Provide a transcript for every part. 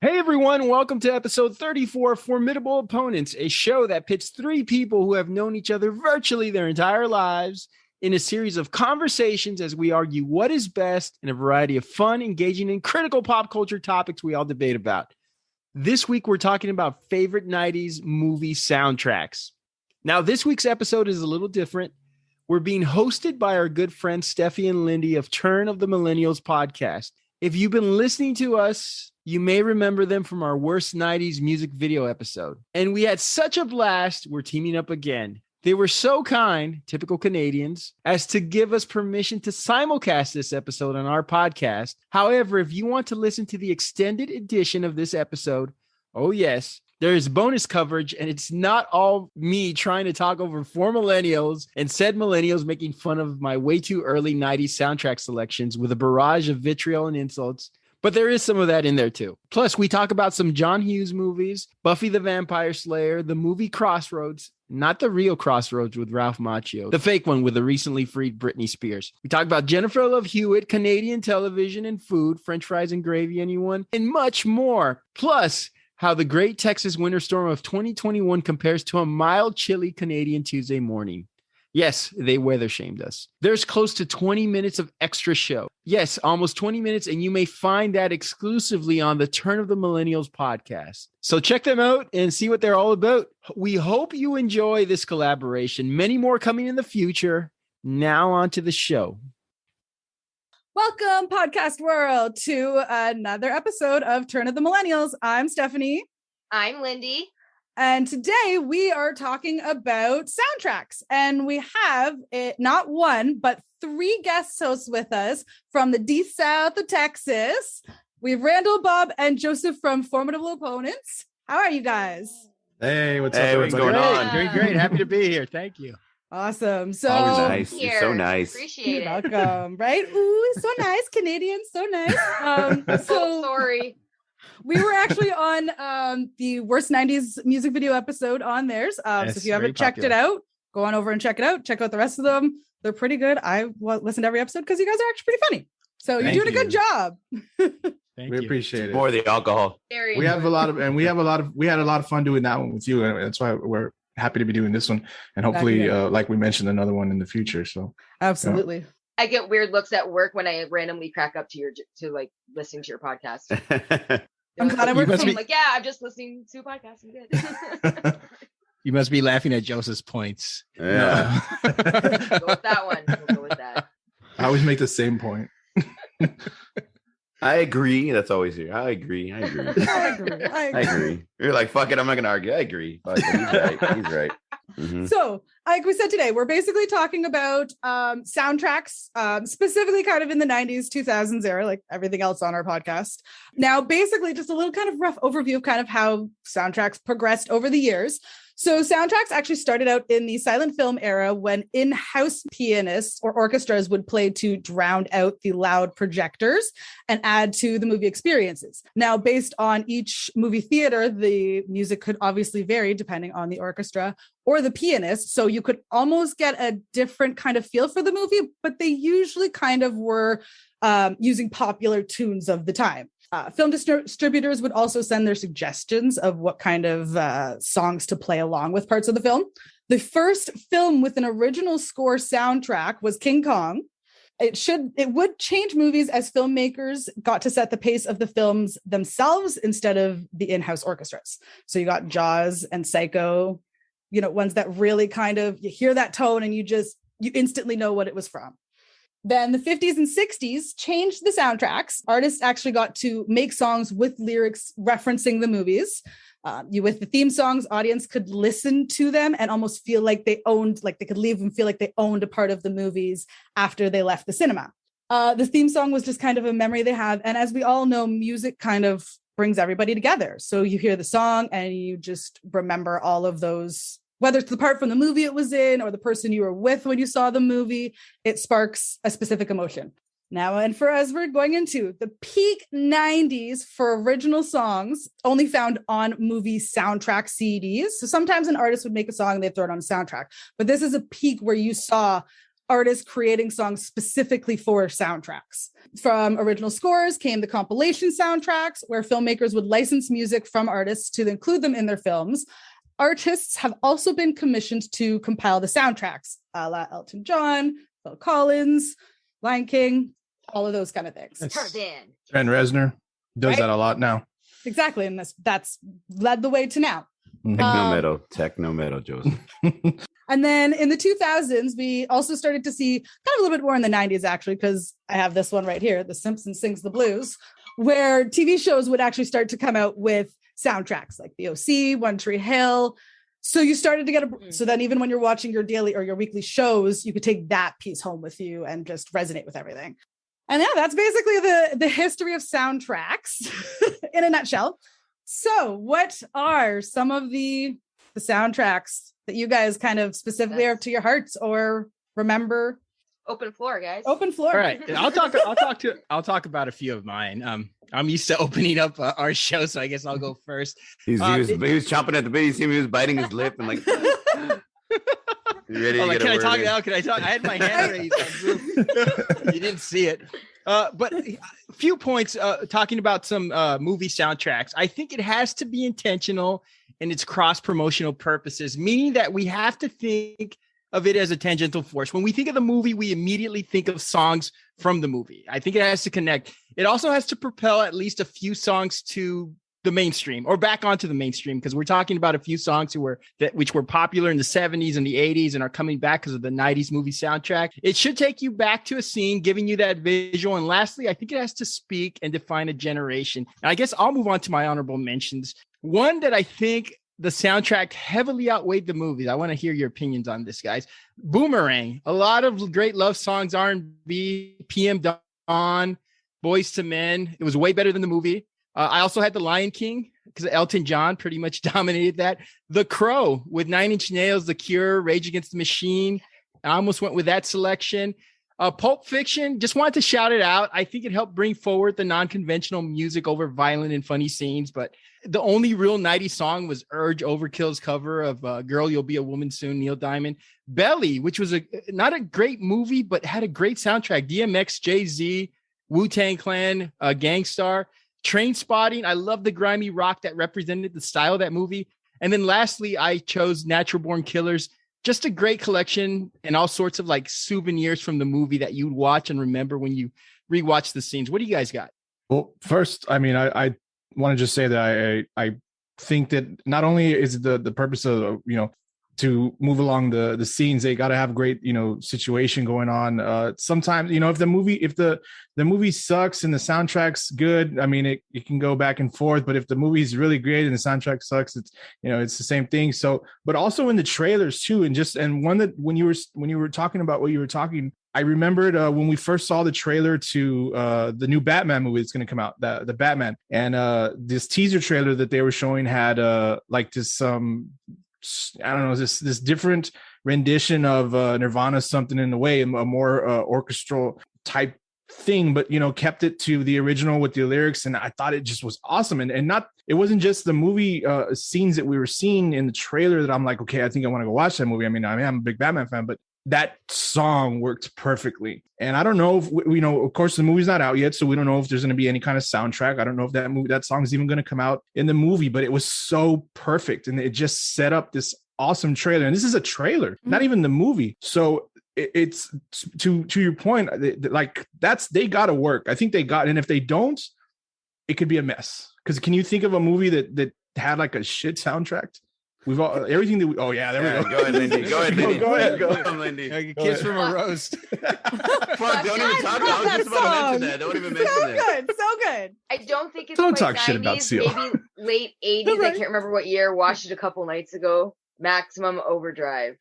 Hey everyone, welcome to episode 34 of Formidable Opponents, a show that pits three people who have known each other virtually their entire lives in a series of conversations as we argue what is best in a variety of fun, engaging, and critical pop culture topics we all debate about. This week, we're talking about favorite 90s movie soundtracks. Now, this week's episode is a little different. We're being hosted by our good friends Steffi and Lindy of Turn of the Millennials Podcast. If you've been listening to us, you may remember them from our worst 90s music video episode. And we had such a blast, we're teaming up again. They were so kind, typical Canadians, as to give us permission to simulcast this episode on our podcast. However, if you want to listen to the extended edition of this episode, oh yes, there is bonus coverage, and it's not all me trying to talk over four millennials and said millennials making fun of my way too early 90s soundtrack selections with a barrage of vitriol and insults. But there is some of that in there too. Plus, we talk about some John Hughes movies, Buffy the Vampire Slayer, the movie Crossroads, not the real Crossroads with Ralph Macchio, the fake one with the recently freed Britney Spears. We talk about Jennifer Love Hewitt, Canadian television and food, French fries and gravy, anyone, and much more. Plus, how the great Texas winter storm of 2021 compares to a mild, chilly Canadian Tuesday morning. Yes, they weather shamed us. There's close to 20 minutes of extra show. Yes, almost 20 minutes, and you may find that exclusively on the Turn of the Millennials podcast. So check them out and see what they're all about. We hope you enjoy this collaboration. Many more coming in the future. Now on to the show. Welcome, podcast world, to another episode of Turn of the Millennials. I'm Stephanie. I'm Lindy. And today we are talking about soundtracks. And we have not one, but three guest hosts with us from the deep south of Texas. We have Randall, Bob, and Joseph from Formidable Opponents. How are you guys? Hey, what's up? What's going on? Doing great. Happy to be here. Thank you. Awesome. So always nice. You're so nice. Appreciate you're it. welcome. Right? Ooh, so nice. Canadians, so nice. So sorry. We were actually on the worst 90s music video episode on theirs. So if you haven't checked it out, go on over and check it out. Check out the rest of them. They're pretty good. I listened to every episode because you guys are actually pretty funny. So you're doing a good job. We appreciate it. More of the alcohol. We had a lot of fun doing that one with you. And that's why we're happy to be doing this one. And hopefully, like we mentioned, another one in the future. So absolutely. I get weird looks at work when I randomly crack up to listening to your podcast. I'm glad I work from from like, yeah, I'm just listening to a podcast. I'm good. You must be laughing at Joseph's points. Yeah. Go with that one. We'll go with that. I always make the same point. I agree. That's always here. I agree. I agree. You're like, fuck it. I'm not going to argue. I agree. Fuck it. He's right. Mm-hmm. So, like we said today, we're basically talking about soundtracks, specifically kind of in the 90s, 2000s era, like everything else on our podcast. Now, basically, just a little kind of rough overview of kind of how soundtracks progressed over the years. So soundtracks actually started out in the silent film era when in-house pianists or orchestras would play to drown out the loud projectors and add to the movie experiences. Now, based on each movie theater, the music could obviously vary depending on the orchestra or the pianist. So you could almost get a different kind of feel for the movie, but they usually kind of were using popular tunes of the time. Film distributors would also send their suggestions of what kind of songs to play along with parts of the film. The first film with an original score soundtrack was King Kong. It would change movies as filmmakers got to set the pace of the films themselves instead of the in-house orchestras. So you got Jaws and Psycho, ones that really kind of, you hear that tone and you instantly know what it was from. Then the 50s and 60s changed the soundtracks. Artists actually got to make songs with lyrics referencing the movies. With the theme songs, audience could listen to them and almost feel like they could leave and feel like they owned a part of the movies after they left the cinema. The theme song was just kind of a memory they have. And as we all know, music kind of brings everybody together. So you hear the song and you just remember all of those, whether it's the part from the movie it was in or the person you were with when you saw the movie, it sparks a specific emotion. Now, and for us, we're going into the peak 90s for original songs, only found on movie soundtrack CDs. So sometimes an artist would make a song and they'd throw it on a soundtrack. But this is a peak where you saw artists creating songs specifically for soundtracks. From original scores came the compilation soundtracks, where filmmakers would license music from artists to include them in their films. Artists have also been commissioned to compile the soundtracks, a la Elton John, Phil Collins, Lion King, all of those kind of things. Tarzan. Trent Reznor does Right? that a lot now. Exactly. And that's led the way to now. Techno metal, Joseph. And then in the 2000s, we also started to see kind of a little bit more in the 90s, actually, because I have this one right here, The Simpsons Sings the Blues, where TV shows would actually start to come out with soundtracks like The OC, One Tree Hill. So you started to get so then even when you're watching your daily or your weekly shows, you could take that piece home with you and just resonate with everything. And yeah, that's basically the history of soundtracks in a nutshell. So what are some of the soundtracks that you guys kind of specifically are to your hearts or remember? Open floor, guys. Open floor. All right, I'll talk about a few of mine. I'm used to opening up our show, so I guess I'll go first. He was chomping at the bit. You see him, he was biting his lip and like. You ready to get can a I word talk in? now? Can I talk? I had my hand raised. You didn't see it. But a few points talking about some movie soundtracks. I think it has to be intentional in its cross-promotional purposes, meaning that we have to think of it as a tangential force. When we think of the movie, we immediately think of songs from the movie. I think it has to connect. It also has to propel at least a few songs to the mainstream or back onto the mainstream, because we're talking about a few songs which were popular in the 70s and the 80s and are coming back because of the 90s movie soundtrack. It should take you back to a scene, giving you that visual. And lastly, I think it has to speak and define a generation. And I guess I'll move on to my honorable mentions. One that I think the soundtrack heavily outweighed the movies. I want to hear your opinions on this, guys. Boomerang. A lot of great love songs, R&B, PM Dawn, Boys to Men. It was way better than the movie. I also had The Lion King because Elton John pretty much dominated that. The Crow with 9 Inch Nails, The Cure, Rage Against the Machine. I almost went with that selection. Pulp Fiction, just wanted to shout it out. I think it helped bring forward the non-conventional music over violent and funny scenes, but the only real 90s song was Urge Overkill's cover of Girl, You'll Be a Woman Soon, Neil Diamond. Belly, which was not a great movie, but had a great soundtrack. DMX, Jay-Z, Wu-Tang Clan, Gangstar. Trainspotting, I love the grimy rock that represented the style of that movie. And then lastly, I chose Natural Born Killers. Just a great collection and all sorts of like souvenirs from the movie that you'd watch and remember when you rewatch the scenes. What do you guys got? Well, first, I mean, I want to just say that I think that not only is it the purpose of, to move along the scenes, they got to have great, situation going on. Sometimes, if the movie sucks and the soundtrack's good, I mean, it can go back and forth, but if the movie's really great and the soundtrack sucks, it's, it's the same thing. So, but also in the trailers too. And one that when you were talking about what you were talking, I remembered when we first saw the trailer to the new Batman movie that's going to come out, the Batman, and this teaser trailer that they were showing had like this I don't know, this different rendition of Nirvana, Something in the Way, a more orchestral type thing, but kept it to the original with the lyrics, and I thought it just was awesome. And it wasn't just the movie scenes that we were seeing in the trailer that I'm like, okay, I think I want to go watch that movie. I mean, I'm a big Batman fan, but that song worked perfectly. And I don't know if of course the movie's not out yet, so we don't know if there's going to be any kind of soundtrack. I don't know if that song is even going to come out in the movie, but it was so perfect, and it just set up this awesome trailer. And this is a trailer, not even the movie. So it's to your point, like they got to work. I think they got, and if they don't, it could be a mess. Because can you think of a movie that had like a shit soundtrack? We've all everything that we. Oh yeah, there we go. Go ahead, Lindy. Go ahead, Lindy. Go ahead, Lindy. Like a kiss from a roast. Fuck, don't even talk. I was just about to mention that. Don't even mention that. So good. I don't think it's Don't quite talk shit about 90s, Seal. maybe late 80s. I can't remember what year. Watched it a couple nights ago. Maximum Overdrive.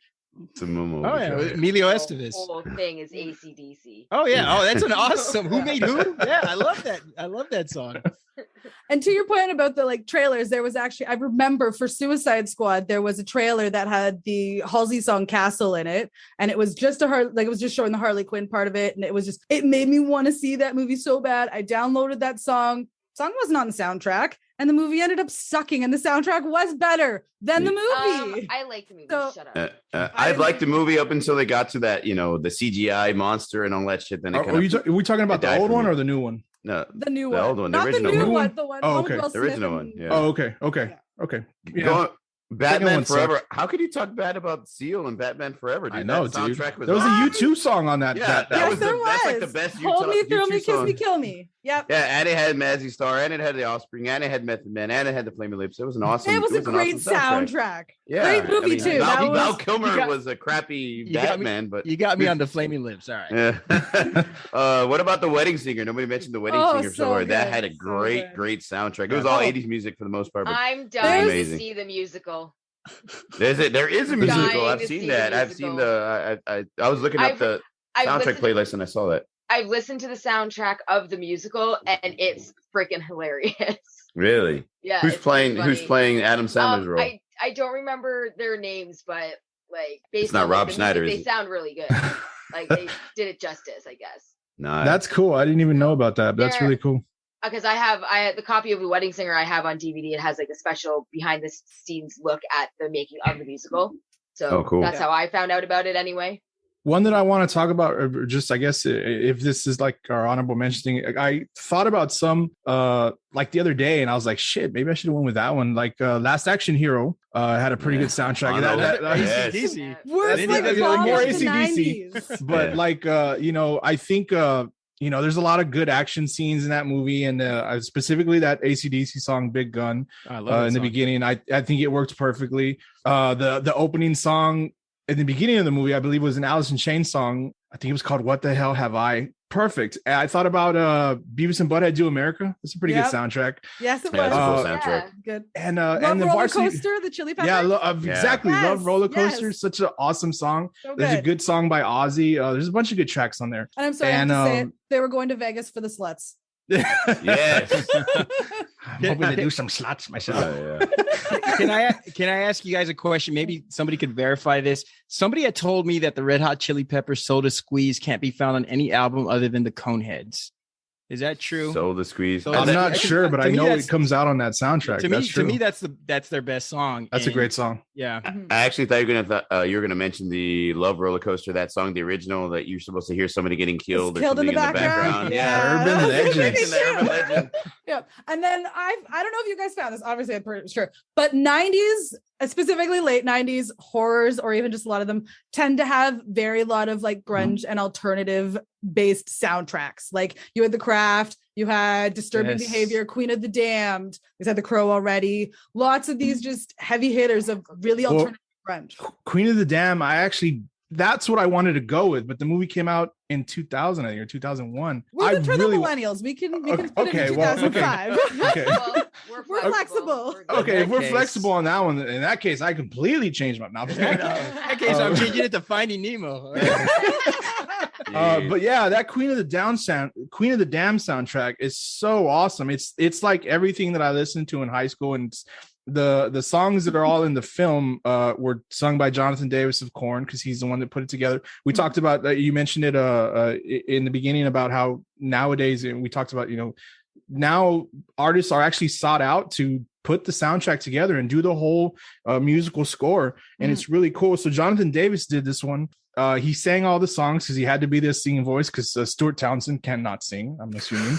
Oh yeah, Emilio Estevez. The whole thing is AC/DC. Oh yeah. Oh, that's an awesome. Who made who? Yeah, I love that. I love that song. And to your point about the trailers, there was actually, I remember for Suicide Squad, there was a trailer that had the Halsey song Castle in it. And it was just it was just showing the Harley Quinn part of it. And it made me want to see that movie so bad. I downloaded that song, Song wasn't on the soundtrack, and the movie ended up sucking, and the soundtrack was better than the movie. I like the movie. So- Shut up. I've liked the movie up until they got to that, the CGI monster and all that shit. Then Are we talking about the old one or the new one? No, The new the one. old one, the Not original the new one. one. The one. Oh, one with okay. Will The original Smith one, yeah. Oh, okay. Yeah. Batman one Forever. sucked. How could you talk bad about Seal and Batman Forever? Dude? I know, that dude. soundtrack was There was a awesome. U2 song on that. Yeah, that that Yes, was there that's like the was. best Hold me, thrill me, U2 kiss me, song. kill me. Yep. Yeah, and it had Mazzy Star, and it had The Offspring, and it had Method Man, and it had the Flaming Lips. It was an awesome. It was a an great awesome soundtrack. Yeah, Great movie, too. Val, That was- Val Kilmer You got- was a crappy you got me- Batman, but You got me on the flaming lips. All right. yeah. What about The Wedding Singer? Nobody mentioned The Wedding Oh, Singer so far. That good, had a so great, good. great soundtrack. It was all Oh. 80s music for the most part. But I'm dying to amazing. see the musical. there is a musical. Dying I've to seen see that. the I've seen musical. I was looking up I've- the I've soundtrack listened, playlist and I saw that. I've listened to the soundtrack of the musical, and it's freaking hilarious. Really? Yeah. Who's it's playing? really Who's funny. playing Adam Sandler's role? I don't remember their names, but like based not on Rob the Schneider, music, is they it? sound really good. Like they did it justice, I guess. No, That's cool. I didn't even know about that. But that's They're- really cool. Because I had the copy of The Wedding Singer I have on DVD. It has like a special behind the scenes look at the making of the musical. So Oh, cool. that's how I found out about it anyway. One that I want to talk about, or just I guess if this is like our honorable mention thing, I thought about some like the other day, and I was like, shit, maybe I should have went with that one. Like Last Action Hero had a pretty good soundtrack. Oh, no, yes. AC/DC. Worst That's like not- bomb more of the AC/DC. 90s. But Yeah. like I think there's a lot of good action scenes in that movie, and specifically that AC/DC song "Big Gun" I love in the beginning. I think it worked perfectly. The opening song in the beginning of the movie, I believe, was an Alice in Chains song. I think it was called "What the Hell Have I." Perfect. And I thought about Beavis and Butthead Do America. It's a pretty Yep. good soundtrack. Yes, it Yeah, was. that's a cool Yeah. soundtrack. Good. And Love and the Roller varsity. Coaster, the Chili Peppers. Yeah, Yeah. exactly. Yes, Love Roller Coaster. yes. Such an awesome song. So There's a good. good song by Ozzy. There's a bunch of good tracks on there. And I'm sorry And, I have to say it. They were going to Vegas for the sluts. Yes. I'm hoping to do some slots myself. Can I ask you guys a question? Maybe somebody could verify this. Somebody had told me that the Red Hot Chili Peppers Soda Squeeze can't be found on any album other than the Coneheads. Is that true? So the squeeze. So I'm that- not sure, but to I me, know that's- it comes out on that soundtrack. to me, That's true. that's their best song. That's a And- great song. Yeah. I actually thought you were gonna mention the Love Roller Coaster, that song, the original, that you're supposed to hear somebody getting killed or Killed in something the background. Yeah. Urban That's legend. me It's an urban too. legend. Yeah. And then I don't know if you guys found this. Obviously, I'm pretty sure. But 90s, specifically late 90s horrors, or even just a lot of them, tend to have very lot of like grunge and alternative based soundtracks. Like you had The Craft, you had Disturbing Yes. Behavior, Queen of the Damned, we had The Crow already. Lots of these just heavy hitters of really Well, alternative grunge. Queen of the Dam, that's what I wanted to go with, but the movie came out in 2000, I think, or 2001. We're the millennials. We can fit Okay, it in well, 2005. Okay. Well, We're flexible. We're good. Okay, if that we're case- flexible on that one, in that case, I completely changed my mouth. Okay, so I'm changing it to Finding Nemo. But yeah, that Queen of the Dam soundtrack is so awesome. It's like everything that I listened to in high school, and it's, the songs that are all in the film were sung by Jonathan Davis of Korn, because he's the one that put it together. We talked about that. You mentioned it in the beginning about how nowadays, and we talked about, now artists are actually sought out to put the soundtrack together and do the whole musical score, and it's really cool. So Jonathan Davis did this one. He sang all the songs because he had to be the singing voice, because Stuart Townsend cannot sing, I'm assuming.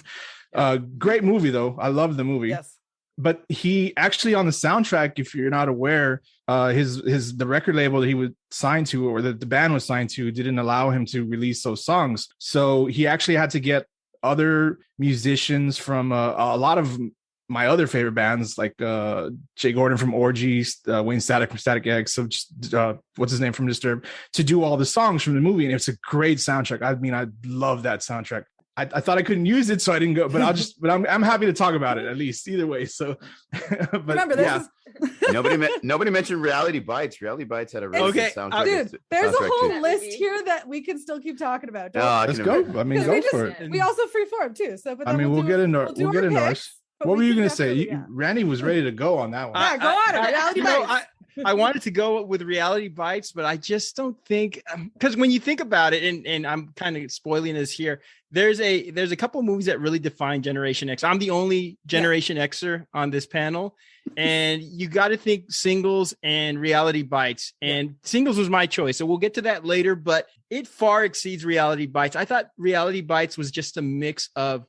Great movie though. I love the movie. Yes. But he actually, on the soundtrack, if you're not aware, the record label that he was signed to, or that the band was signed to, didn't allow him to release those songs. So he actually had to get other musicians from a lot of my other favorite bands, like Jay Gordon from Orgies, Wayne Static from Static X, so just, what's his name from Disturbed, to do all the songs from the movie. And it's a great soundtrack. I mean, I love that soundtrack. I thought I couldn't use it, so I didn't go, but I'm happy to talk about it, at least either way. So, but Remember, this Nobody mentioned Reality Bites. Reality Bites had a really Okay, good soundtrack. dude, there's a soundtrack whole too. list here that we can still keep talking about. Don't- I let's can go. imagine. I mean, Because go for it. we also freeform too. So, but I then mean, we'll get into our ours. picks, but What we were you can going to say? definitely- yeah. Randy was ready to go on that one. Yeah, go on it. Reality Bites. I wanted to go with Reality Bites, but I just don't think, because when you think about it, and I'm kind of spoiling this here, there's a couple of movies that really define Generation X. I'm the only Generation Xer on this panel, and you got to think Singles and Reality Bites, and Singles was my choice. So we'll get to that later, but it far exceeds Reality Bites. I thought Reality Bites was just a mix of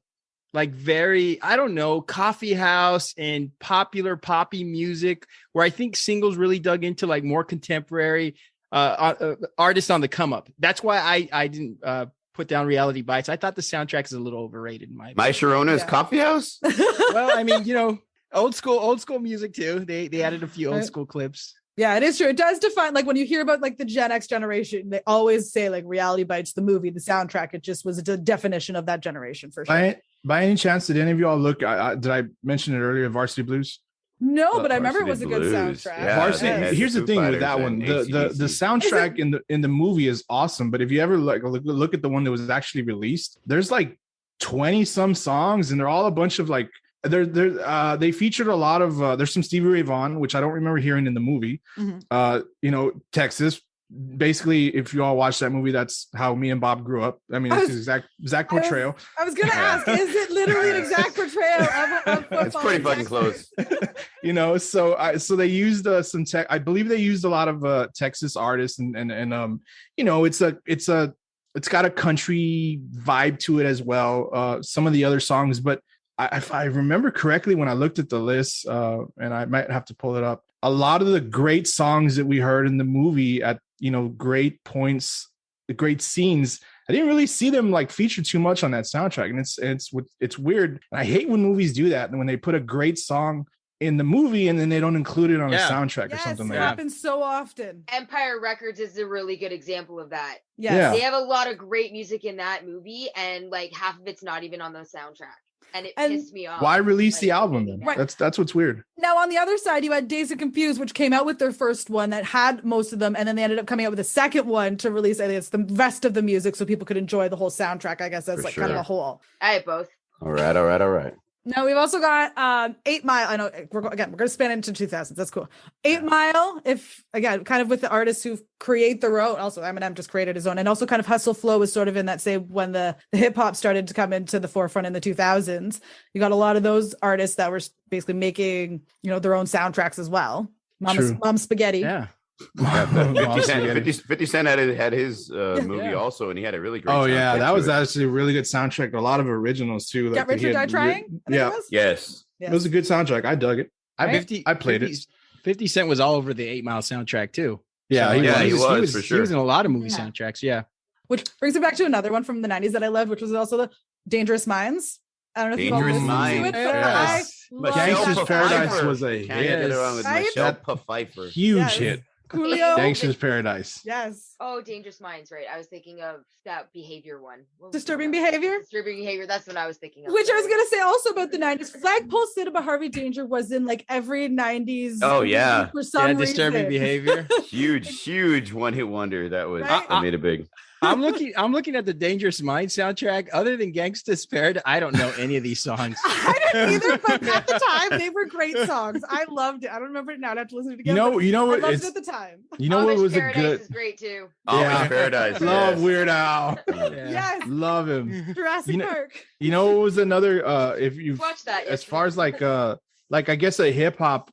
like very, I don't know, coffee house and popular poppy music, where I think Singles really dug into like more contemporary artists on the come up. That's why I didn't put down Reality Bites. I thought the soundtrack is a little overrated in my opinion. My Sharona's Coffee House? Well, I mean, old school music too. They added a few old school clips. Yeah, it is true. It does define, like when you hear about like the Gen X generation, they always say like Reality Bites, the movie, the soundtrack. It just was a definition of that generation for sure. By any chance, did any of y'all look? Did I mention it earlier? Varsity Blues. No, but I remember it was a good Blues. soundtrack. Yeah, Varsity. Here's the thing with that one: the soundtrack in the movie is awesome. But if you ever look at the one that was actually released, there's like 20 some songs, and they're all a bunch of like. They featured a lot of there's some Stevie Ray Vaughan, which I don't remember hearing in the movie. Texas. Basically, if you all watch that movie, that's how me and Bob grew up. I mean, it's the exact portrayal. I was gonna ask, is it literally an exact portrayal of football? It's pretty fucking close. So they used some tech. I believe they used a lot of Texas artists, and it's got a country vibe to it as well. Some of the other songs, but if I remember correctly, when I looked at the list, and I might have to pull it up, a lot of the great songs that we heard in the movie at great points, the great scenes, I didn't really see them like featured too much on that soundtrack, and it's weird. And I hate when movies do that, and when they put a great song in the movie and then they don't include it on a soundtrack or something like that. It happens so often. Empire Records is a really good example of that. Yes. They have a lot of great music in that movie, and like half of it's not even on the soundtrack. And it pissed me off. Why release the album then? Right. That's what's weird. Now, on the other side, you had Dazed and Confused, which came out with their first one that had most of them. And then they ended up coming out with a second one to release, I think it's the rest of the music so people could enjoy the whole soundtrack, I guess, as kind of a whole. I have both. All right. Now, we've also got 8 Mile. I know, we're going to span into 2000s. That's cool. 8 Mile, kind of with the artists who create their own. Also, Eminem just created his own. And also kind of Hustle Flow was sort of in that same when the hip hop started to come into the forefront in the 2000s. You got a lot of those artists that were basically making, their own soundtracks as well. Mom Spaghetti. Yeah. 50 Cent had his movie also, and he had a really great soundtrack. That was actually a really good soundtrack. A lot of originals too. Like Rich or Die Trying? Yes. It was a good soundtrack. I dug it. I played it. 50 Cent was all over the 8 Mile soundtrack too. Yeah, he was for sure. He was in a lot of movie soundtracks. Yeah. Which brings me back to another one from the 90s that I loved, which was also the Dangerous Minds. I don't know if you've all listened to it, but Gangsta's Paradise was a Can't get it wrong with Michelle Pfeiffer. Huge hit. Coolio. Gangsta's Paradise. Yes. Oh, Dangerous Minds, right. I was thinking of that behavior one. Disturbing Behavior? Disturbing Behavior. That's what I was thinking of. Which I was going to say also about the 90s. Flagpole Cinema Harvey Danger was in like every 90s. Oh, yeah. For some reason. Disturbing Behavior. Huge one-hit wonder. That made it big. I'm looking at the Dangerous Mind soundtrack. Other than Gangsta's Paradise, I don't know any of these songs. I didn't either, but at the time they were great songs. I loved it. I don't remember it now. I'd have to listen to it again. You know what? I loved it at the time. You know what was Paradise a good? Is great too. Amish Paradise. Love Weird Al. Yes. Love him. Jurassic Park. You know what was another? If you've watched that, as far as like I guess a hip hop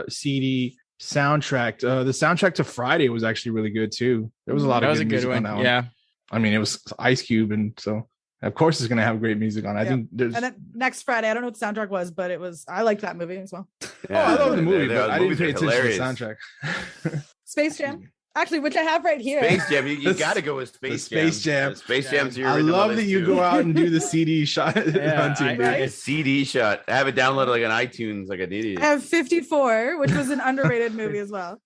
CD soundtrack. The soundtrack to Friday was actually really good too. There was a lot of good music on that one. Yeah. I mean, it was Ice Cube, and so of course it's going to have great music on. I think there's. And then next Friday, I don't know what the soundtrack was, but I liked that movie as well. Yeah, I love the movie, but I didn't pay attention to the soundtrack. Space Jam, actually, which I have right here. Space Jam, you got to go with Space Jam. Space Jam's your. I love that you go out and do the CD shot hunting. Right? CD shot. I have it downloaded like on iTunes, like an idiot. I have 54, which was an underrated movie as well.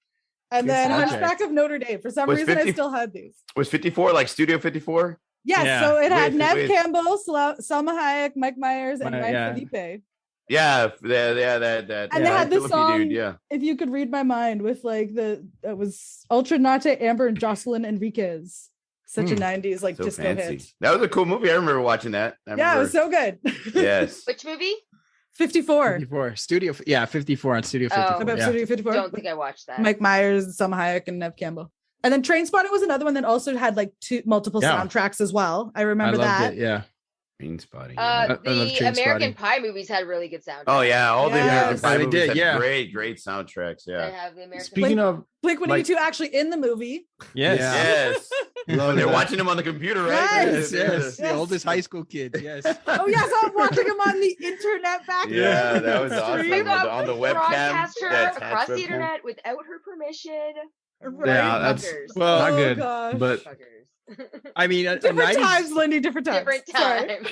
And then Hunchback of Notre Dame. For some reason, I still had these. Was 54 like Studio 54? Yes. So it had Nev Campbell, Salma Hayek, Mike Myers, and Ryan Felipe. Yeah, that. And they had this song, If You Could Read My Mind, with like it was Ultra Nate, Amber, and Jocelyn Enriquez. Such a 90s like disco hit. That was a cool movie. I remember watching that. Yeah, it was so good. Yes. Which movie? 54. 54. Studio. Yeah, 54 on Studio 54. Oh. About yeah. Studio 54. Don't think I watched that. Mike Myers, Selma Hayek, and Nev Campbell. And then Trainspotting was another one that also had like multiple soundtracks as well. I remember that. It, yeah. Trainspotting. I love The American Trainspotting. Pie movies had really good soundtracks. Oh yeah, all the American Yes. Pie They movies did, had yeah. great soundtracks. They Yeah. have the American Speaking of, Blink-182 actually in the movie. Yes. Yeah. Yes. Love They're that. watching them on the computer, right? Yes, Yes. The Yes. oldest high school kid. Yes. Oh yes, I was watching him on the internet back Yeah, then. that was awesome. Stream On the webcam. broadcast her that across the webcam. internet without her permission. Right? Yeah, that's Fuckers. Well, not Oh, good. gosh. But Fuckers. I mean, Different times, Lindy, different times. Different Sorry. time.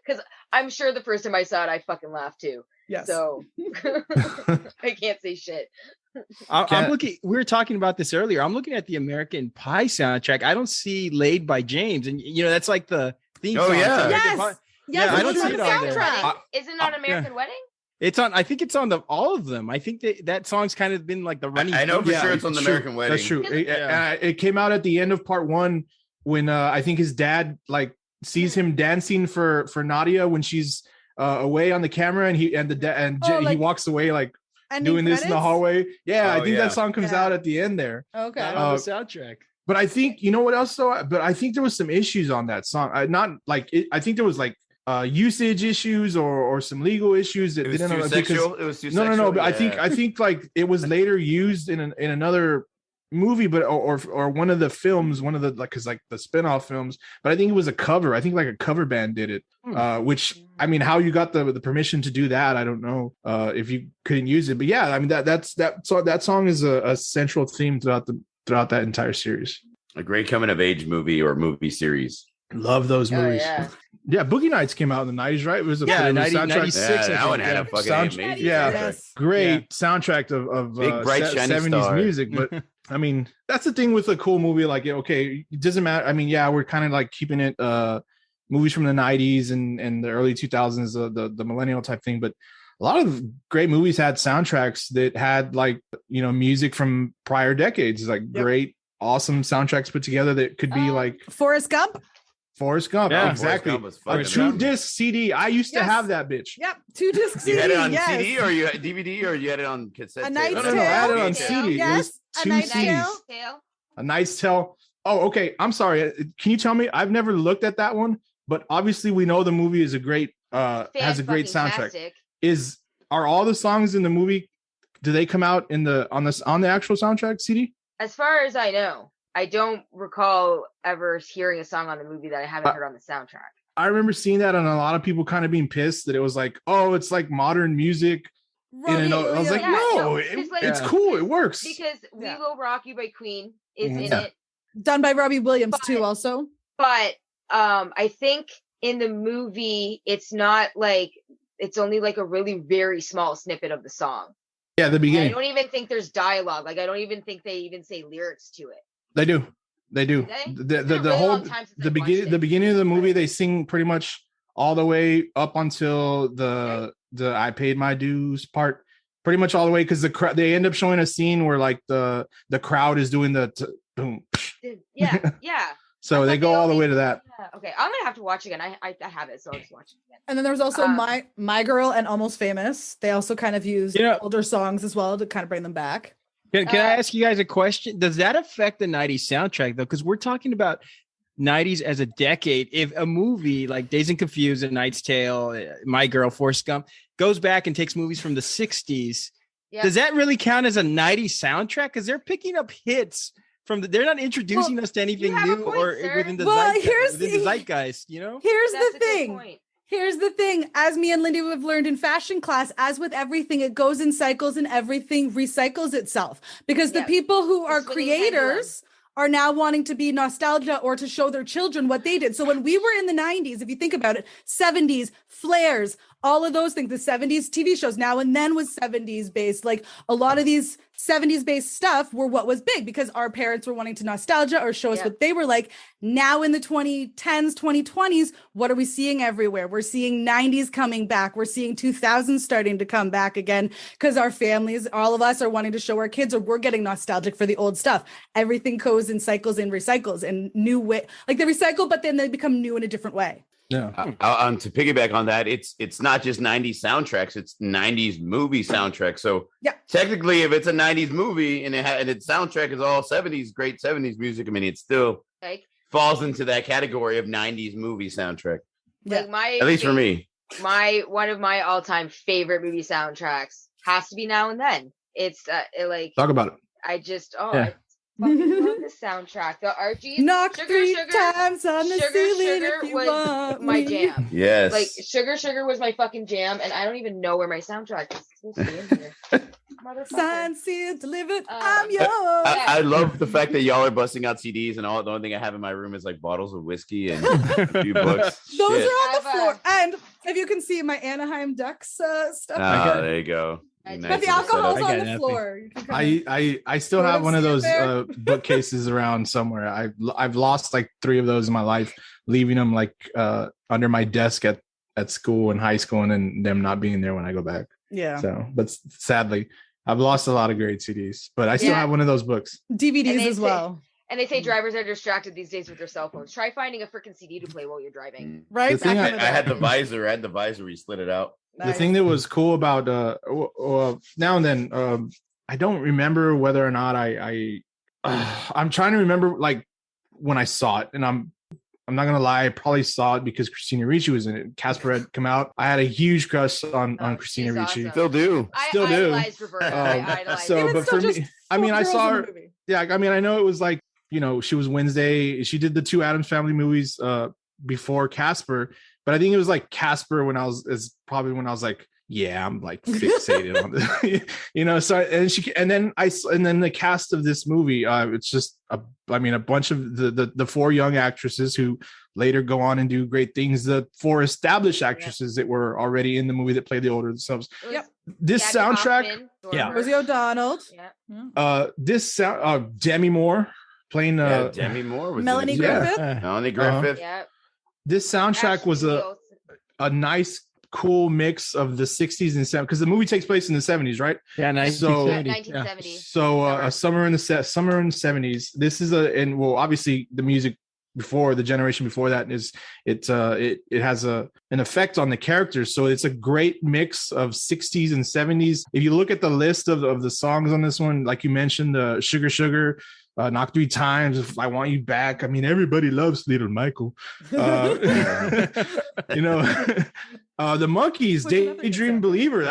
Because I'm sure the first time I saw it, I fucking laughed too. Yes. So I can't say shit. I'm looking. We were talking about this earlier. I'm looking at the American Pie soundtrack. I don't see "Laid" by James, and that's like the theme Oh, song. yeah. to American Yes. Pie. Yes, I it don't was see on it the on there. soundtrack. Isn't it on American Wedding? It's on. I think it's on all of them. I think that song's kind of been like the running. I know for theme. sure it's on the true. American Wedding. That's true. Yeah. It came out at the end of part 1 when I think his dad like sees him dancing for Nadia when she's away on the camera, and he walks away like Ending doing this in the credits? hallway. Yeah, I Oh, think yeah. that song comes Yeah. out at the end there. Okay. Not on the soundtrack. But I think you know what else though. But I think there was some issues on that song. I think there was like usage issues or some legal issues that It was didn't too sexual. It was too no, sexual. but Yeah. I think like it was later used in another movie, but or one of the films, one of the because like the spin-off films. But I think it was a cover. I think like a cover band did it. Which I mean, how you got the permission to do that, I don't know. If you couldn't use it, but yeah, I mean that song is a central theme throughout that entire series. A great coming of age movie or movie series. Love those Oh, movies. yeah. Yeah, Boogie Nights came out in the 90s, right? It was a Yeah, it was 90, soundtrack. 96. Yeah, I that think, one had yeah. a fucking Sound- amazing yeah. soundtrack. Yes. Great soundtrack of Big, bright, shiny 70s star. music. But I mean, that's the thing with a cool movie. Like, okay, it doesn't matter. I mean, yeah, we're kind of like keeping it movies from the 90s and the early 2000s, the millennial type thing. But a lot of great movies had soundtracks that had like, music from prior decades, like great, awesome soundtracks put together that could be like Forrest Gump. Forrest Gump. Yeah, Exactly. Forrest Gump was A fucking 2-disc CD. I used to Yes. have that bitch. Yep. 2-disc CD. You had it on yes. CD or you had DVD or you had it on cassette? A tape? Knight's No, I had it on Tale. CD. It Yes, was A 2 Knight's CDs. Tale. A Knight's Tale. Oh, okay. I'm sorry. Can you tell me? I've never looked at that one, but obviously we know the movie is a great has a great soundtrack. Fan-fucking-tastic. Are all the songs in the movie, do they come out on the actual soundtrack CD? As far as I know, I don't recall ever hearing a song on the movie that I haven't heard on the soundtrack. I remember seeing that and a lot of people kind of being pissed that it was like, oh, it's like modern music. Right. I was like, Yeah, no, no, it's like- it's cool. It works. Because We Yeah. Will Rock You by Queen is in Yeah. it. Done by Robbie Williams But- too, also. But I think in the movie, it's not like, it's only like a really very small snippet of the song. Yeah, the And I beginning. don't even think there's dialogue. Like, I don't even think they even say lyrics to it. They do. They do. Do they? The It's been a the really whole long time since the I've watched beginning it. the beginning of the movie they sing pretty much all the way up until the I paid my dues part, pretty much all the way because they end up showing a scene where like the crowd is doing the boom. Yeah, yeah. So I they thought go they all the only- way to that. Yeah, okay, I'm gonna have to watch again. I have it, so I'll just watch it again. And then there was also My Girl and Almost Famous. They also kind of used older songs as well to kind of bring them back. Can I ask you guys a question? Does that affect the 90s soundtrack though? Because we're talking about 90s as a decade. If a movie like Dazed and Confused, A Knight's Tale, My Girl, Forrest Gump goes back and takes movies from the 60s, does that really count as a 90s soundtrack? Because they're picking up hits from they're not introducing us to anything have a new point, or sir. within the Well, zeitgeist, you know? Here's That's the a good thing. point. Here's the thing. As me and Lindy have learned in fashion class, as with everything, it goes in cycles and everything recycles itself. Because the people who are It's winning pendulum. creators are now wanting to be nostalgia or to show their children what they did. So when we were in the 90s, if you think about it, 70s, flares, all of those things, the 70s TV shows now and then was 70s based. Like a lot of these 70s based stuff were what was big because our parents were wanting to nostalgia or show us what they were like. Now in the 2010s, 2020s, what are we seeing everywhere? We're seeing 90s coming back. We're seeing 2000s starting to come back again because our families, all of us are wanting to show our kids or we're getting nostalgic for the old stuff. Everything goes in cycles and recycles and new way. Like they recycle, but then they become new in a different way. Yeah. To piggyback on that, it's not just 90s soundtracks, it's 90s movie soundtracks. So technically, if it's a 90s movie and its soundtrack is all 70s, great 70s music, I mean, it still falls into that category of 90s movie soundtrack. Like at least for me. One of my all-time favorite movie soundtracks has to be Now and Then. It's talk about it. I fucking love this soundtrack. The Archies, knock Sugar, 3 Sugar, times on the ceiling Sugar if you was want my me. jam. Yes. Like Sugar was my fucking jam, and I don't even know where my soundtrack is. It's supposed to be in here. Signed, sealed, delivered. I'm yours. I love the fact that y'all are busting out CDs, and the only thing I have in my room is like bottles of whiskey and a few books. Those Shit. are on the floor. And if you can see my Anaheim Ducks stuff. There you go. But the alcohol's on the floor. I still have one of those bookcases around somewhere. I've lost like 3 of those in my life, leaving them like under my desk at school in high school, and then them not being there when I go back. Yeah. So, but sadly, I've lost a lot of great CDs, but I still have one of those books. DVDs as well. And they say drivers are distracted these days with their cell phones. Try finding a freaking CD to play while you're driving. Right. The thing I had the visor. You slid it out. Nice. The thing that was cool about Now and Then, I don't remember whether or not I'm trying to remember like when I saw it, and I'm not gonna lie, I probably saw it because Christina Ricci was in it. Casper had come out. I had a huge crush on Christina Ricci. Awesome. Still do. I idolized Roberta. I idolized so, but for me, I mean, I saw her. Yeah, I mean, I know it was like, you know, she was Wednesday. She did the 2 Addams Family movies before Casper, but I think it was like Casper when I was like, yeah, I'm like fixated on this, you know. So and then the cast of this movie, it's just a bunch of the 4 young actresses who later go on and do great things. The 4 established actresses that were already in the movie that play the older themselves. Yep. This Gabby soundtrack, Hoffman, Rosie O'Donnell. Yeah. This sound, Demi Moore playing Demi Moore was Melanie Griffith. Melanie Griffith. Yeah. This soundtrack was a nice, cool mix of the 60s and 70s, because the movie takes place in the 70s, right? Yeah, 1970. So a summer in the 70s. This is obviously the music before, the generation before that it has an effect on the characters. So it's a great mix of 60s and 70s. If you look at the list of the songs on this one, like you mentioned, Sugar Sugar, Knock 3 Times, If I Want You Back. I mean, everybody loves Little Michael. You know, the Monkees, Daydream Believer.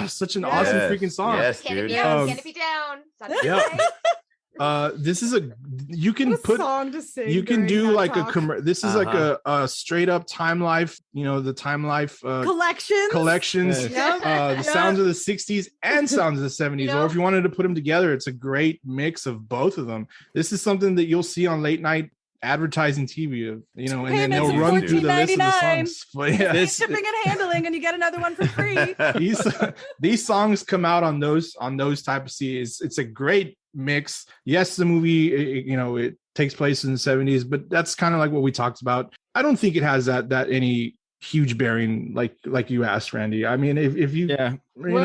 Such an awesome freaking song. Yes, Can dude. it be down? This is you can do like this is like a straight up Time Life, you know, the Time Life collections, the sounds of the 60s and sounds of the 70s, you know? Or if you wanted to put them together, it's a great mix of both of them. This is something that you'll see on late night advertising TV, you know, and then they'll run through the list of the songs. But yeah, shipping and handling, and you get another one for free. These songs come out on those type of CDs. It's a great mix. Yes, the movie, you know, it takes place in the 70s, but that's kind of like what we talked about. I don't think it has that any huge bearing like you asked, Randy. I mean, if you know,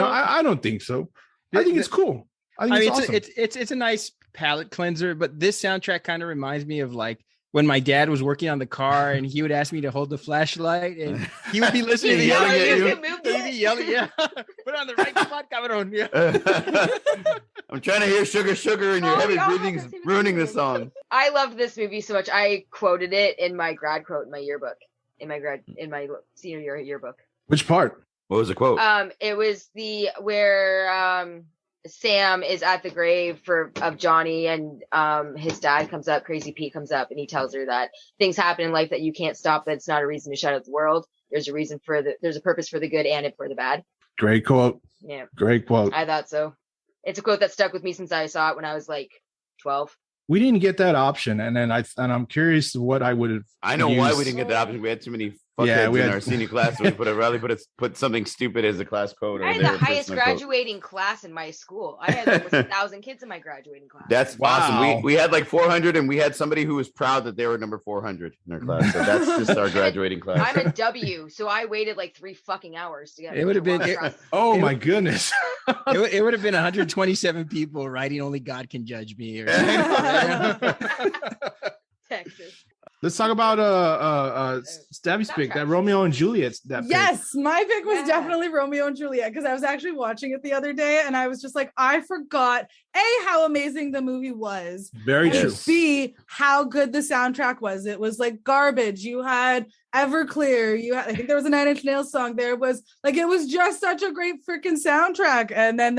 I don't think so. I think it's cool. I think it's awesome. It's a nice palate cleanser, but this soundtrack kind of reminds me of like when my dad was working on the car and he would ask me to hold the flashlight and he would be listening and yelling at you. Put on the right spot, cabrón. Yeah. I'm trying to hear Sugar Sugar and your heavy breathing's ruining the song. I loved this movie so much. I quoted it in my grad quote in my yearbook, in my senior year yearbook. Which part? What was the quote? It was where Sam is at the grave of Johnny, and his dad comes up, Crazy Pete comes up, and he tells her that things happen in life that you can't stop. That's not a reason to shut out the world. There's a purpose for the good and for the bad. Great quote. Yeah. Great quote. I thought so. It's a quote that stuck with me since I saw it when I was like 12. We didn't get that option, and I'm curious what I would have. I know why we didn't get that option. We had too many fuckheads in our senior class. So we put something stupid as a class quote. I had the highest graduating class in my school. I had almost 1,000 kids in my graduating class. That's awesome. We had like 400, and we had somebody who was proud that they were number 400 in our class. So that's just our graduating class. I'm a W, so I waited like 3 fucking hours to get. It would have been. My goodness! It would have been 127 people writing "Only God Can Judge Me." Or Texas. Let's talk about Stabby's pick, that Romeo and Juliet. Yes, my pick was definitely Romeo and Juliet, because I was actually watching it the other day and I was just like, I forgot how amazing the movie was. Very true. B, how good the soundtrack was. It was like garbage. You had Everclear. I think there was a Nine Inch Nails song. There was like, it was just such a great freaking soundtrack. And then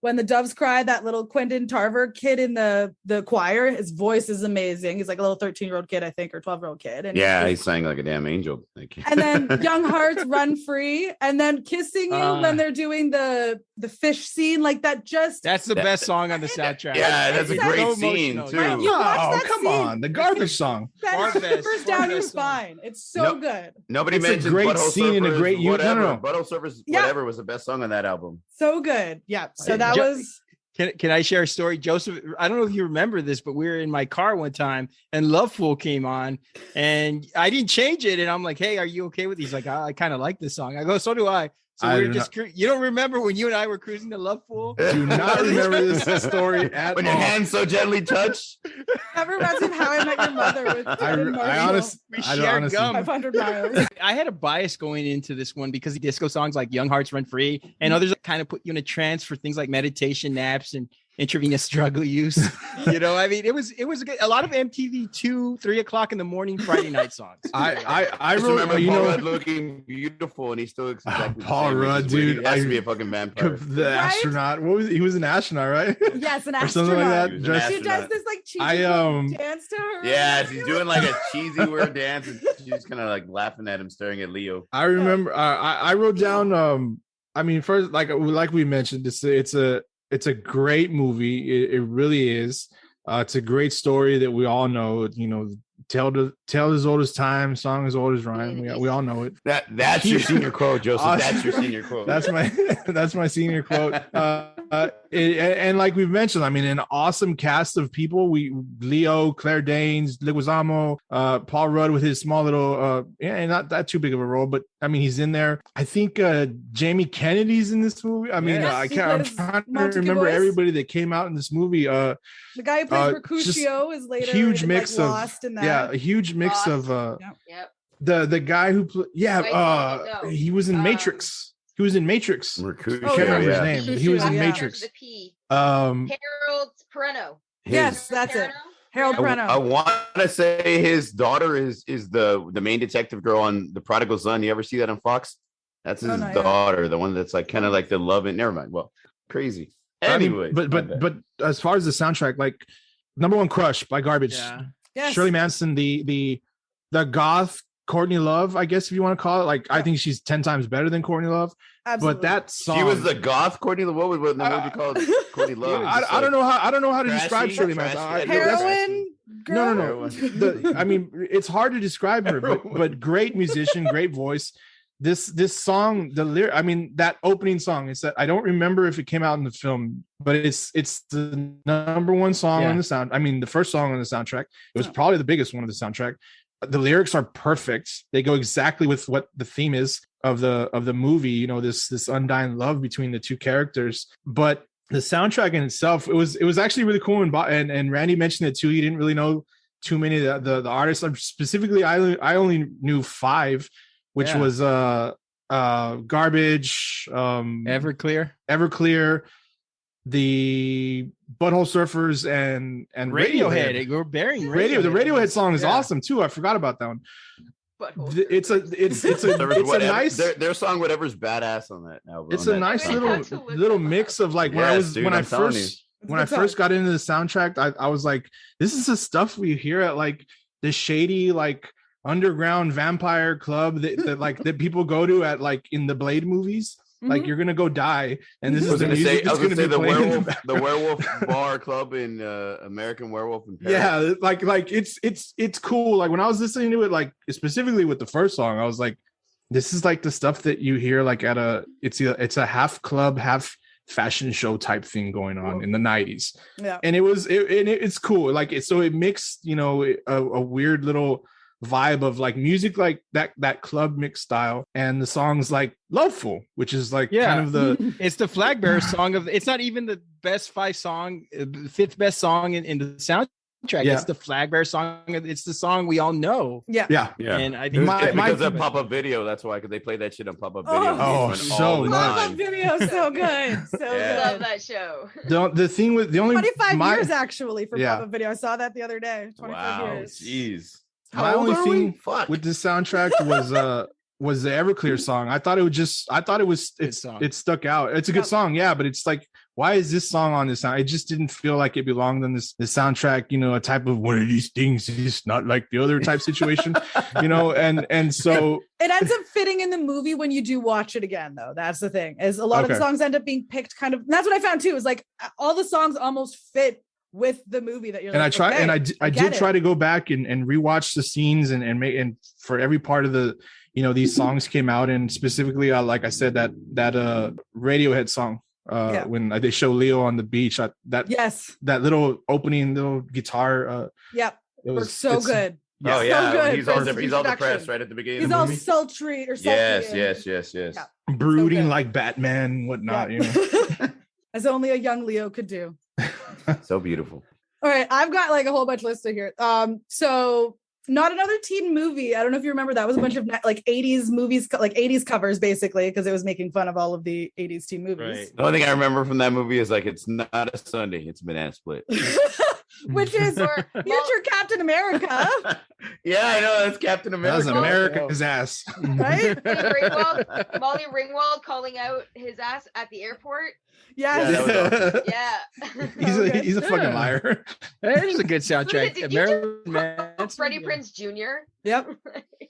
when the doves cry, that little Quentin Tarver kid in the choir, his voice is amazing. He's like a little 13-year-old kid, I think, or 12-year-old kid. And he sang like a damn angel. Thank you. And then Young Hearts, Run Free, and then Kissing You when they're doing the fish scene, like that. That's the best song on the soundtrack. Yeah, that's a great scene too. Oh, come on, the garbage song. First Down Your Spine. It's so good. Nobody mentioned a great Butthole scene Surfers, and a great whatever. Butthole Surfers, whatever was the best song on that album. So good. Yeah. So that was. Can I share a story? Joseph, I don't know if you remember this, but we were in my car one time and Loveful came on and I didn't change it. And I'm like, hey, are you okay with these? Like, I kind of like this song. I go, so do I. So we're just, you don't remember when you and I were cruising to Loveful? Do not remember this story at all. When your hands so gently touch. That reminds me of How I Met Your Mother with I honestly, we shared gum. 500 miles. I had a bias going into this one because the disco songs like Young Hearts Run Free and others kind of put you in a trance for things like meditation, naps, and intravenous drug use. I mean, it was a lot of MTV 2-3 o'clock in the morning Friday night songs. I remember Paul Rudd looking beautiful, and he still looks exactly Paul Rudd, dude. He has to be a fucking vampire. The astronaut. He was an astronaut, right? Yes, an astronaut. Or something like that. She does this like cheesy dance to her. Yeah, she's doing like a cheesy weird dance, and she's kind of like laughing at him, staring at Leo. I remember. I wrote down. I mean, first, like we mentioned, it's a great movie. It really is. It's a great story that we all know. Tale as old as time, song as old as rhyme. We all know it. That's your senior quote, Joseph. That's your senior quote. That's my senior quote. And like we've mentioned, I mean, an awesome cast of people. Leo, Claire Danes, Leguizamo, Paul Rudd with his small little, not that too big of a role, but I mean, he's in there. I think Jamie Kennedy's in this movie. I mean, I'm trying to remember everybody that came out in this movie. The guy who plays Mercutio is later huge mix of Lost in that. Yeah, a huge mix of Yep. the guy who he was in Matrix. He was in Matrix. Mercutio, I can't remember his name. Mercutio, He was in Matrix. Harold Perrineau. Yes, that's it. Harold Perrineau. I want to say his daughter is the main detective girl on The Prodigal Son. You ever see that on Fox? That's his daughter, the one that's like kind of like the love it. Never mind. Well, crazy. Anyway, but as far as the soundtrack, like number one, Crush by Garbage. Yeah. Yes. Shirley Manson, the goth Courtney Love, I guess if you want to call it. Like I think she's 10 times better than Courtney Love. Absolutely. But that song, she was the goth Courtney Love. What would you call Courtney Love? I don't know how to describe Shirley Manson. Heroin. No. I mean, it's hard to describe her, but great musician, great voice. This song, the lyric, I mean, that opening song, it's that I don't remember if it came out in the film, but it's the number one song on the sound. I mean, the first song on the soundtrack. It was probably the biggest one of the soundtrack. The lyrics are perfect. They go exactly with what the theme is of the movie. This undying love between the two characters. But the soundtrack in itself, it was actually really cool. And Randy mentioned it too. He didn't really know too many of the artists. Specifically, I only knew 5. Which was Garbage, Everclear, the Butthole Surfers, and Radiohead. We're bearing Radiohead. The Radiohead song is awesome too. I forgot about that one. It's a nice their song. Whatever's badass on that album. It's a nice little mix of like when I first got into the soundtrack. I was like, this is the stuff we hear at like the shady like underground vampire club that people go to at like in the Blade movies. Like you're gonna go die, and this is the music that's gonna be playing. The werewolf bar club in American Werewolf in Paris. Yeah, like it's cool. Like when I was listening to it, like specifically with the first song, I was like, this is like the stuff that you hear like at it's a half club, half fashion show type thing going on in the 90s. Yeah, and it's cool. Like so it mixed a weird little vibe of like music like that club mix style, and the song's like Loveful, which is like kind of the it's the flag bearer song of. It's not even the best 5 song, 5th best song in the Yeah. It's the Flag Bear song. It's the song we all know. Yeah. And I think because of pop-up video. That's why, because they played that shit on pop-up video. Oh, so much. Pop-up video, so good. So good. Love that show. The thing with the only 25 years actually for pop-up video. I saw that the other day. 25 years. Jeez. My only thing with this soundtrack was the Everclear song. I thought it stuck out. It's a good song, yeah, but it's like, why is this song on this sound? It just didn't feel like it belonged on this soundtrack, a type of one of these things is not like the other type situation, and so it ends up fitting in the movie when you do watch it again, though. That's the thing, is a lot of the songs end up being picked kind of, that's what I found too, is like all the songs almost fit with the movie that you're and like, I did try to go back and rewatch the scenes and make, and for every part of the, these songs came out, and specifically like I said, that Radiohead song when they show Leo on the beach, that little opening little guitar it was so good. Oh yeah, so good. He's all depressed right at the beginning. He's all sultry or something. Yes. Yeah. Brooding like Batman and whatnot, as only a young Leo could do. So beautiful. All right, I've got like a whole bunch listed here. So Not Another Teen Movie. I don't know if you remember, that was a bunch of like 80s movies, like 80s covers basically, because it was making fun of all of the 80s teen movies. Right. The only thing I remember from that movie is like, it's not a Sunday, it's Banana Split. Which is future Captain America. Yeah, I know, that's Captain America. That's America's ass. Right? Molly Ringwald calling out his ass at the airport. Yes. Yeah. He's a fucking liar. There's a good soundtrack. Did you Freddie Prinze Jr.? Yep.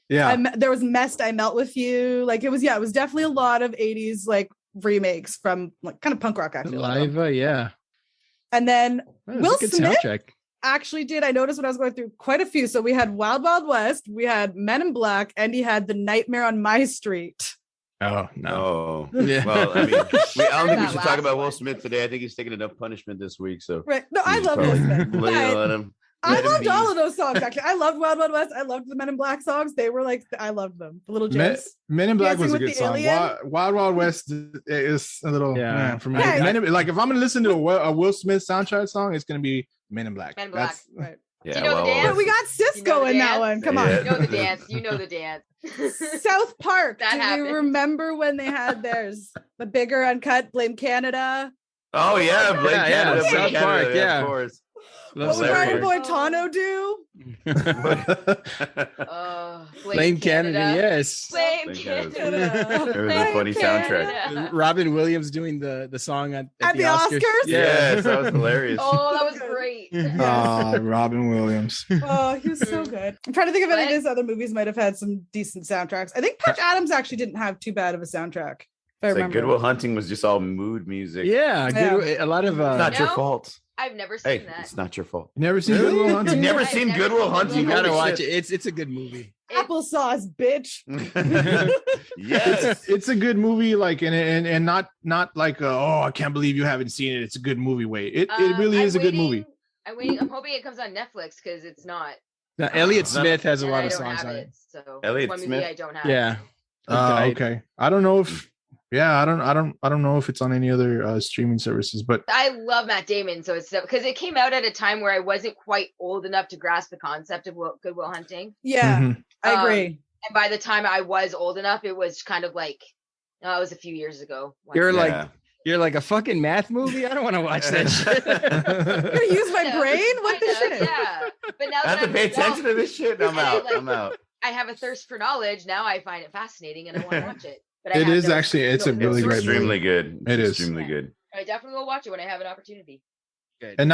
Yeah. There was Messed I Melt With You. Like it was definitely a lot of 80s like remakes from like kind of punk rock, I feel like. Yeah. And then Will Smith soundtrack. Actually did. I noticed when I was going through quite a few. So we had Wild Wild West, we had Men in Black, and he had The Nightmare on My Street. Oh no! Yeah. Well, I mean, I don't think we should talk about Will Smith today. I think he's taking enough punishment this week. So right. No, I love Will Smith. I loved all of those songs. Actually, I loved Wild Wild West. I loved the Men in Black songs. They were like, I loved them. The little jokes. Men in Black was a good song. Wild Wild West is a little for me. Like if I'm gonna listen to a Will Smith soundtrack song, it's gonna be Men in Black. Men in Black. Right. Yeah, you know the dance? But we got Cisco in that one. Come on. You know the dance. You know the dance. South Park. That Do happened. you remember when they had theirs? The bigger uncut, Blame Canada. Oh yeah, Blame Canada. South Park. Yeah, of course. What would Ryan Boitano do? Blame Canada. Yes. Blame Canada. It was a funny soundtrack. Robin Williams doing the song at the Oscars. Yes, that was hilarious. Oh, that was great. Robin Williams. Oh, he was so good. I'm trying to think of any of his other movies might have had some decent soundtracks. I think Patch Adams actually didn't have too bad of a soundtrack. Like Good Will Hunting was just all mood music. Yeah, a lot lot of. It's not your fault. I've never seen that. It's not your fault. You never seen Good Will Hunting? You've never seen Good Will Hunting? You gotta watch it. It's a good movie. Applesauce, bitch. Yes, it's a good movie. Like and not like I can't believe you haven't seen it. It's a good movie. It really is a good movie. I'm hoping it comes on Netflix because it's not. Now, Elliott Smith has a lot of songs on it. So Elliott Smith, I don't have. Yeah. Okay. I don't know if. Yeah, I don't know if it's on any other streaming services, but I love Matt Damon, so it's because it came out at a time where I wasn't quite old enough to grasp the concept of Good Will Hunting. Yeah, I agree. And by the time I was old enough, it was kind of like it was a few years ago. You're like a fucking math movie. I don't want to watch that shit. You're gonna use my brain? What the shit? Yeah, but now I have to pay attention to this shit. I'm out. I'm out. I have a thirst for knowledge now. I find it fascinating and I want to watch it. But it is actually it's a really great extremely movie. Good. It is extremely good. I definitely will watch it when I have an opportunity. Good. And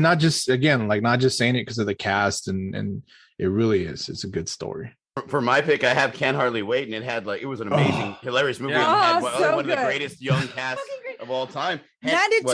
not just again like not just saying it because of the cast and it really is. It's a good story. For my pick, I have Can't Hardly Wait, and it was an amazing, hilarious movie. Yeah. It had one of the greatest young casts of all time. 92%,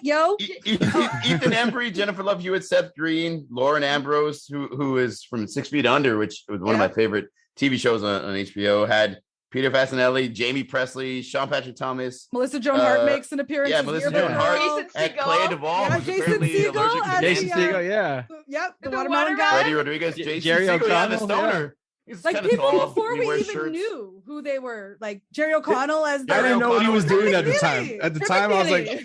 yo. Ethan Embry, Jennifer Love Hewitt, Seth Green, Lauren Ambrose, who is from 6 Feet Under, which was one of my favorite TV shows on HBO. Had Peter Fasinelli, Jamie Presley, Sean Patrick Thomas, Melissa Joan Hart makes an appearance. Yeah, Melissa Joan Hart, and Clea Duvall, who's apparently allergic to Jason Segel, yeah. Yep, the watermelon guy. Freddie Rodriguez, Jerry O'Connell, the stoner. Like people before we even knew who they were, like Jerry O'Connell as I didn't know what he was doing at the time. At the time, I was like,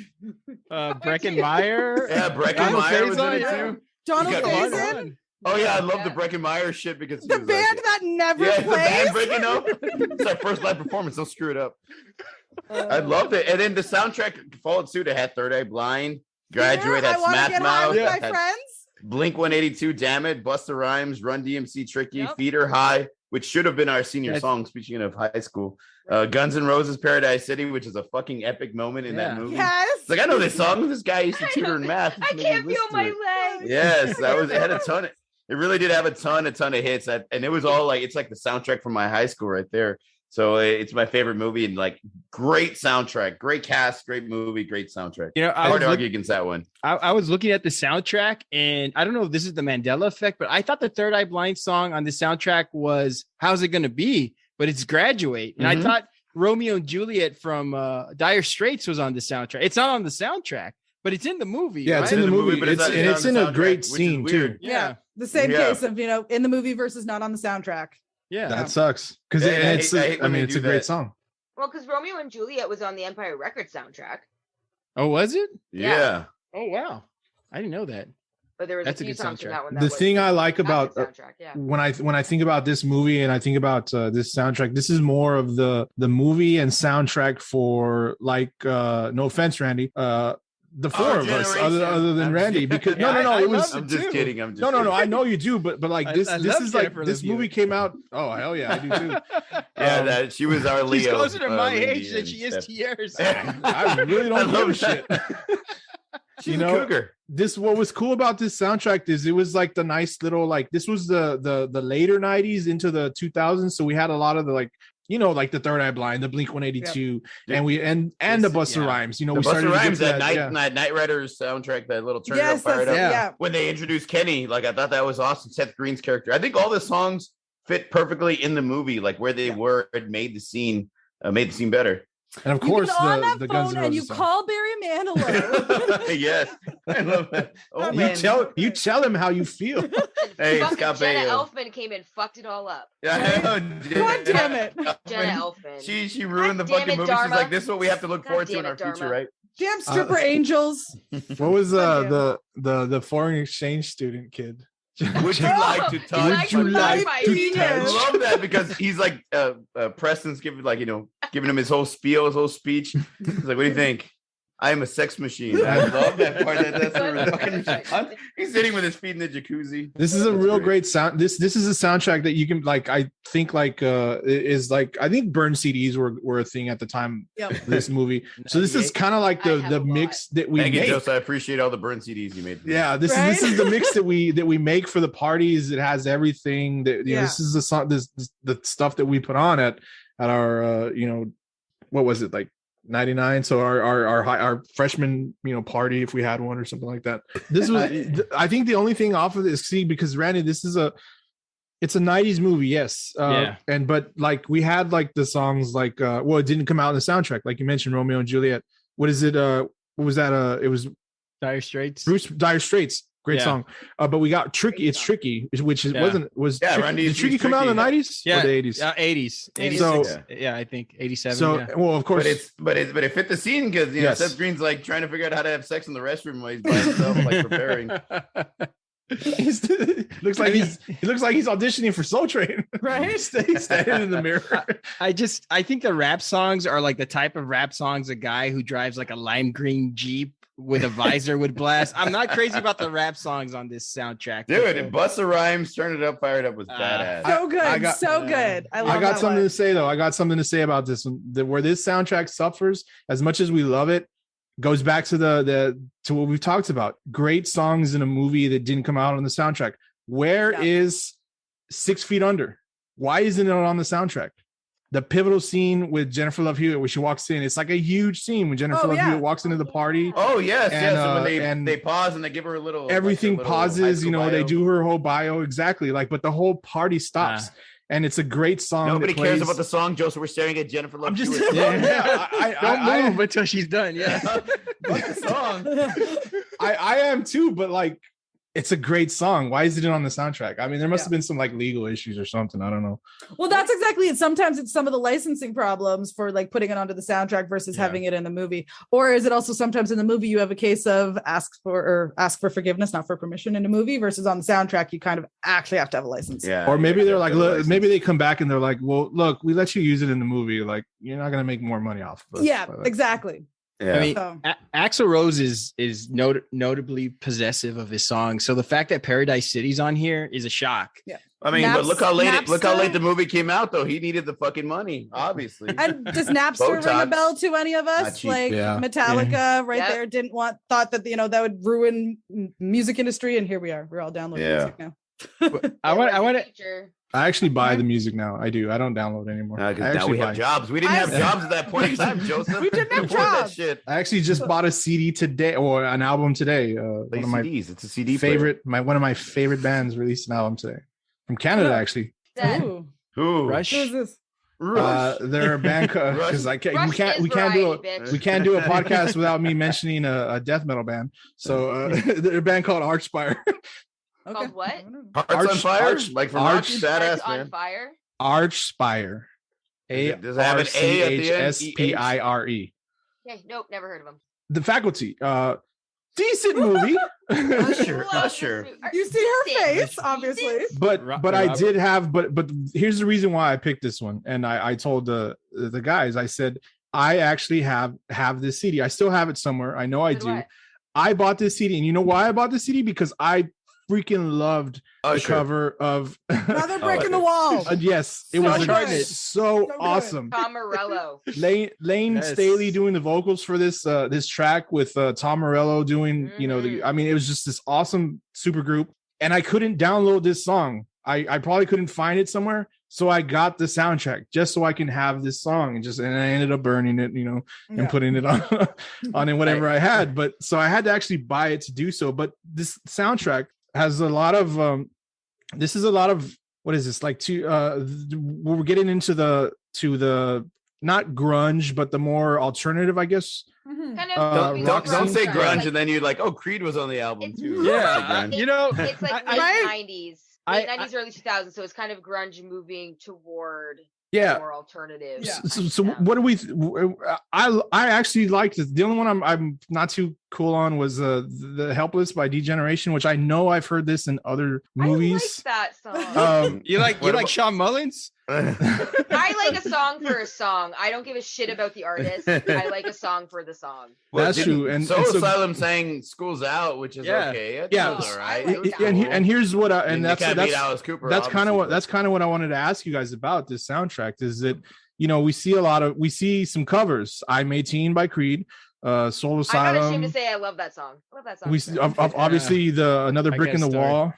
Breckin Meyer. Yeah, Breckin Meyer was in it too. Donald You got Faison. Oh yeah, I love the Breckenmeyer shit because The band that never the plays. band breaking up. It's our first live performance. Don't screw it up. I loved it, and then the soundtrack followed suit. It had Third Eye Blind, Graduate, had Smash Mouth, my friends. Blink 182, Damn It, Busta Rhymes, Run DMC, Tricky, Feeder High, which should have been our senior song. Speaking of high school, Guns N' Roses, Paradise City, which is a fucking epic moment in that movie. Yes, it's like I know this song. This guy used to tutor in math. I can't feel my legs. Yes, it had a ton. It really did have a ton of hits, and it was all like it's like the soundtrack from my high school right there. So it's my favorite movie, and like great soundtrack, great cast, great movie, great soundtrack. You know, hard to argue against that one. I was looking at the soundtrack, and I don't know if this is the Mandela effect, but I thought the Third Eye Blind song on the soundtrack was "How's It Gonna Be," but it's "Graduate," and I thought Romeo and Juliet from Dire Straits was on the soundtrack. It's not on the soundtrack, but it's in the movie. Yeah, right? it's in the movie, but it's in a great scene too. Yeah, the same case of in the movie versus not on the soundtrack. Yeah, that sucks because it's a great song. Well, because Romeo and Juliet was on the Empire Records soundtrack. Oh, was it? Yeah. Oh, wow. I didn't know that. But there was That's a few songs in that one. The thing I like about when I think about this movie and I think about this soundtrack, this is more of the movie and soundtrack for like no offense, Randy, the four of us other than Randy, because no, it was. I'm just kidding. No, I know you do, but like this is like this movie came out. Oh hell yeah, I do too. Yeah, she was our Leo. She's closer to my age than she is to yours. I really don't give a shit. She's a cougar. What was cool about this soundtrack is it was like the nice little like this was the later 90s into the 2000s, so we had a lot of the like like the Third Eye Blind, the Blink 182, and the Busta Rhymes. We started Rhymes, that Night Riders soundtrack, that little turn up, fired up. Yeah. When they introduced Kenny, like I thought that was awesome. Seth Green's character. I think all the songs fit perfectly in the movie, like where they were. It made the scene better. And of course, the Guns N' Roses. And you call Barry Manilow. Yes, I love that. Oh, you tell him how you feel. Hey, Scott Jenna Elfman came and fucked it all up. Yeah, God damn it, Jenna Elfman. She ruined the fucking movie. She's like, this is what we have to look forward to in our future, right? Damn stripper angels. What was the foreign exchange student kid? Would you like to touch? I love that because he's like Preston's giving him his whole spiel, his whole speech. He's like, what do you think? I am a sex machine. I love that part. That's he's sitting with his feet in the jacuzzi. This is a real great sound. This is a soundtrack that you can like. I think is like I think burn CDs were a thing at the time. Of this movie. So this is kind of like the mix that we make. Joseph, I appreciate all the burn CDs you made. Yeah, this is the mix that we make for the parties. It has everything that this is the song. This the stuff that we put on at our what was it like 99, so our freshman party, if we had one or something like that. This was I think the only thing off of this, because Randy, it's a 90s movie, yes, but like we had like the songs like it didn't come out in the soundtrack, like you mentioned, Romeo and Juliet. What is it? What was that? It was Dire Straits. Dire Straits. Great song, but we got Tricky. It's Tricky, which was Randy, did Tricky come out in the 90s? Yeah, or the 80s. 80s. So I think 87. So well, of course, but it fit the scene because Seth Green's like trying to figure out how to have sex in the restroom while he's by himself, like preparing. He looks like he's auditioning for Soul Train, right? He's standing in the mirror. I think the rap songs are like the type of rap songs a guy who drives like a lime green Jeep with a visor would blast. I'm not crazy about the rap songs on this soundtrack. Dude, and Busta Rhymes, Turn It Up, Fired Up was badass. So good. So good. I got something to say though. I got something to say about this one. Where this soundtrack suffers, as much as we love it, goes back to to what we've talked about. Great songs in a movie that didn't come out on the soundtrack. Where is 6 Feet Under? Why isn't it on the soundtrack? The pivotal scene with Jennifer Love Hewitt where she walks in, it's like a huge scene when Jennifer Love Hewitt walks into the party. Oh yes, So when they pause and they give her a little, everything pauses. They do her whole bio exactly. But the whole party stops, and it's a great song. Nobody cares about the song, Joe. So we're staring at Jennifer Love Hewitt. Don't move until she's done. Yeah, the song. I am too, but like. It's a great song. Why isn't it on the soundtrack? I mean, there must have been some like legal issues or something. I don't know. Well, that's exactly it. Sometimes it's some of the licensing problems for like putting it onto the soundtrack versus having it in the movie. Or is it also sometimes in the movie you have a case of ask for forgiveness, not for permission in a movie, versus on the soundtrack you kind of actually have to have a license. Yeah. Or maybe they're like, look, maybe they come back and they're like, well, look, we let you use it in the movie. Like, you're not gonna make more money off of us. Yeah, exactly. Yeah. I mean, Axl Rose is notably possessive of his songs. So the fact that Paradise City's on here is a shock. Yeah. I mean, but look how late the movie came out, though. He needed the fucking money, obviously. And does Napster ring a bell to any of us? Like Metallica, there, thought that that would ruin music industry, and here we are. We're all downloading music now. I actually buy the music now. I do. I don't download anymore. Now we have jobs. We didn't have jobs at that point in time, Joseph. We didn't have jobs. Shit. I actually just bought a CD today, or an album today. One of my CDs. It's a CD favorite. One of my favorite bands released an album today from Canada, actually. Who? Rush. Who is this? They're a band because we can't do a podcast without me mentioning a death metal band. So they're a band called Archspire. Called what? Hearts on Fire? Like from Rocky? Badass, man. On Fire? Archspire. Does it have an A at the end? Archspire. Okay, nope, never heard of them. The Faculty. Decent movie. Usher. You see her face, obviously. But I did have, but here's the reason why I picked this one. And I told the guys, I said, I actually have this CD. I still have it somewhere. I know I do. I bought this CD. And you know why I bought this CD? Because I freaking loved the cover of Another Brick in the Wall. Yes, it was so awesome. Tom Morello. Lane Staley doing the vocals for this track with Tom Morello doing, it was just this awesome super group. And I couldn't download this song. I probably couldn't find it somewhere. So I got the soundtrack just so I can have this song and I ended up burning it, and putting it on whatever I had. But so I had to actually buy it to do so. But this soundtrack has a lot of what is this like we're getting into the not grunge but the more alternative, I guess. Kind of don't say grunge and then you're like, oh, Creed was on the album too. It's like late 90s, early 2000s, so it's kind of grunge moving toward more alternative. So what do we I actually liked it. The only one I'm not too cool on was the Helpless by D-Generation, which I know I've heard this in other movies. I like that song. You like Shawn Mullins? I like a song for a song. I don't give a shit about the artist. I like a song for the song. Well, that's true. And Soul Asylum sang "School's Out," which is okay. That's all right. And here's what that's Alice Cooper. That's kind of what I wanted to ask you guys about this soundtrack. Is that we see some covers. I'm 18 by Creed. Soul Asylum. I'm not ashamed to say I love that song. Obviously Another Brick in the Wall.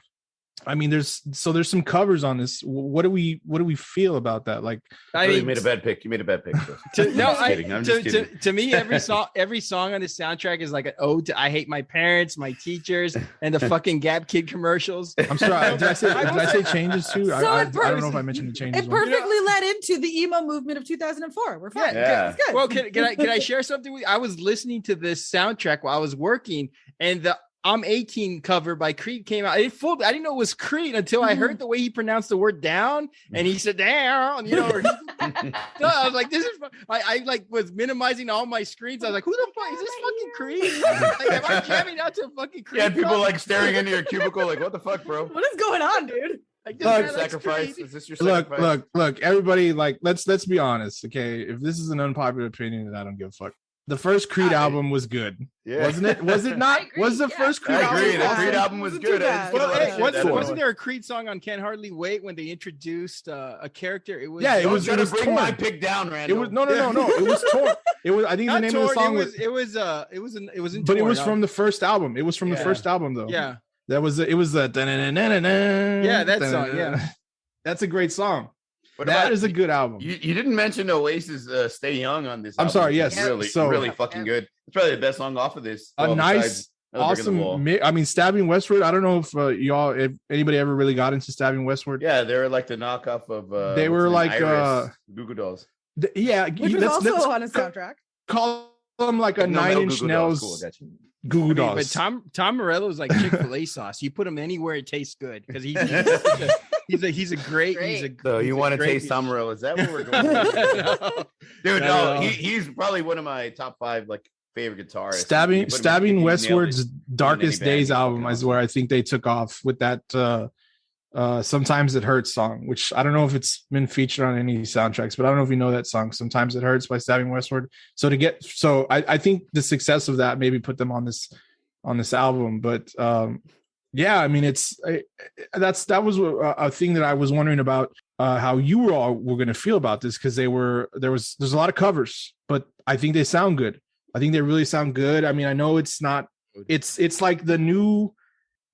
I mean, there's some covers on this. What do we feel about that? Like, you made a bad pick. You made a bad pick. I'm just kidding. To me, every song on this soundtrack is like an ode to I hate my parents, my teachers, and the fucking Gap Kid commercials. I'm sorry. Did I say changes too? I don't know if I mentioned the changes. It perfectly led into the emo movement of 2004. We're fine. Yeah. It's good. Well, can I share something with you? I was listening to this soundtrack while I was working, and the I'm 18 cover by Creed came out. I didn't know it was Creed until I heard the way he pronounced the word down, and he said down, So I was like, this is I was minimizing all my screens. I was like, who the fuck is this fucking Creed? Like, am I jamming out to a fucking Creed? Yeah, people like staring into your cubicle like, what the fuck, bro? What is going on, dude? Sacrifice. Is this your sacrifice? Look, everybody, like, let's be honest, okay? If this is an unpopular opinion, then I don't give a fuck. The first Creed album was good, wasn't it? Was it not? Was the first Creed album? The Creed album was good. Wasn't there a Creed song on "Can't Hardly Wait" when they introduced a character? It was. Yeah, it was. Bring my pick down, Randall. It was no. It was torn. It was. I think the name of the song was. It was. But it was from the first album. It was from the first album, though. Yeah. That was. It was the. Yeah, that song. Yeah. That's a great song. That is a good album. You didn't mention Oasis' "Stay Young" on this. I'm sorry. Yes, really fucking good. It's probably the best song off of this. A nice, awesome. I mean, Stabbing Westward. I don't know if anybody ever really got into Stabbing Westward. Yeah, they were like the knockoff of. They were like Goo Goo Dolls. Which was also on a soundtrack. Call them like a Nine Inch Nails. Goo Goo But Dolls. Tom Morello's like Chick-fil-A sauce. You put him anywhere, it tastes good because he's a great. So you want to taste Tom Morello? Is that what we're going with? Dude, no, he's probably one of my top 5 like favorite guitarists. Stabbing Westward's Darkest Days album is where I think they took off with that Sometimes It Hurts song, which I don't know if it's been featured on any soundtracks, but I don't know if you know that song, Sometimes It Hurts by Stabbing Westward. So I think the success of that maybe put them on this album. But yeah, I mean, that was a thing that I was wondering about, how you all were going to feel about this, because there's a lot of covers, but I think they sound good. I think they really sound good. I mean, I know it's like the new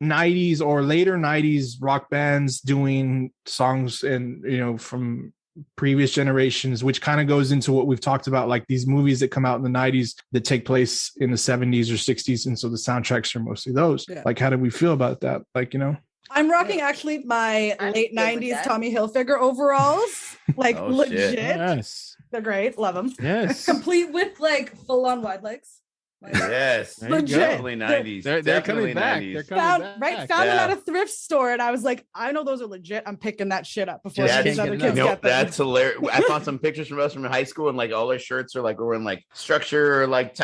90s or later 90s rock bands doing songs and, you know, from previous generations, which kind of goes into what we've talked about, like these movies that come out in the 90s that take place in the 70s or 60s. And so the soundtracks are mostly those. Yeah. Like, how did we feel about that? Like, you know, I'm rocking actually my late 90s Tommy Hilfiger overalls. Like legit. Shit. Yes. They're great. Love them. Yes. Complete with like full on wide legs. Yes. Legit. Definitely 90s. They're coming back. 90s. They're coming back. Found them at a thrift store, and I was like, I know those are legit. I'm picking that shit up before these other kids get them. That's hilarious. I found some pictures from us from high school, and like all our shirts are like we're in like structure, or like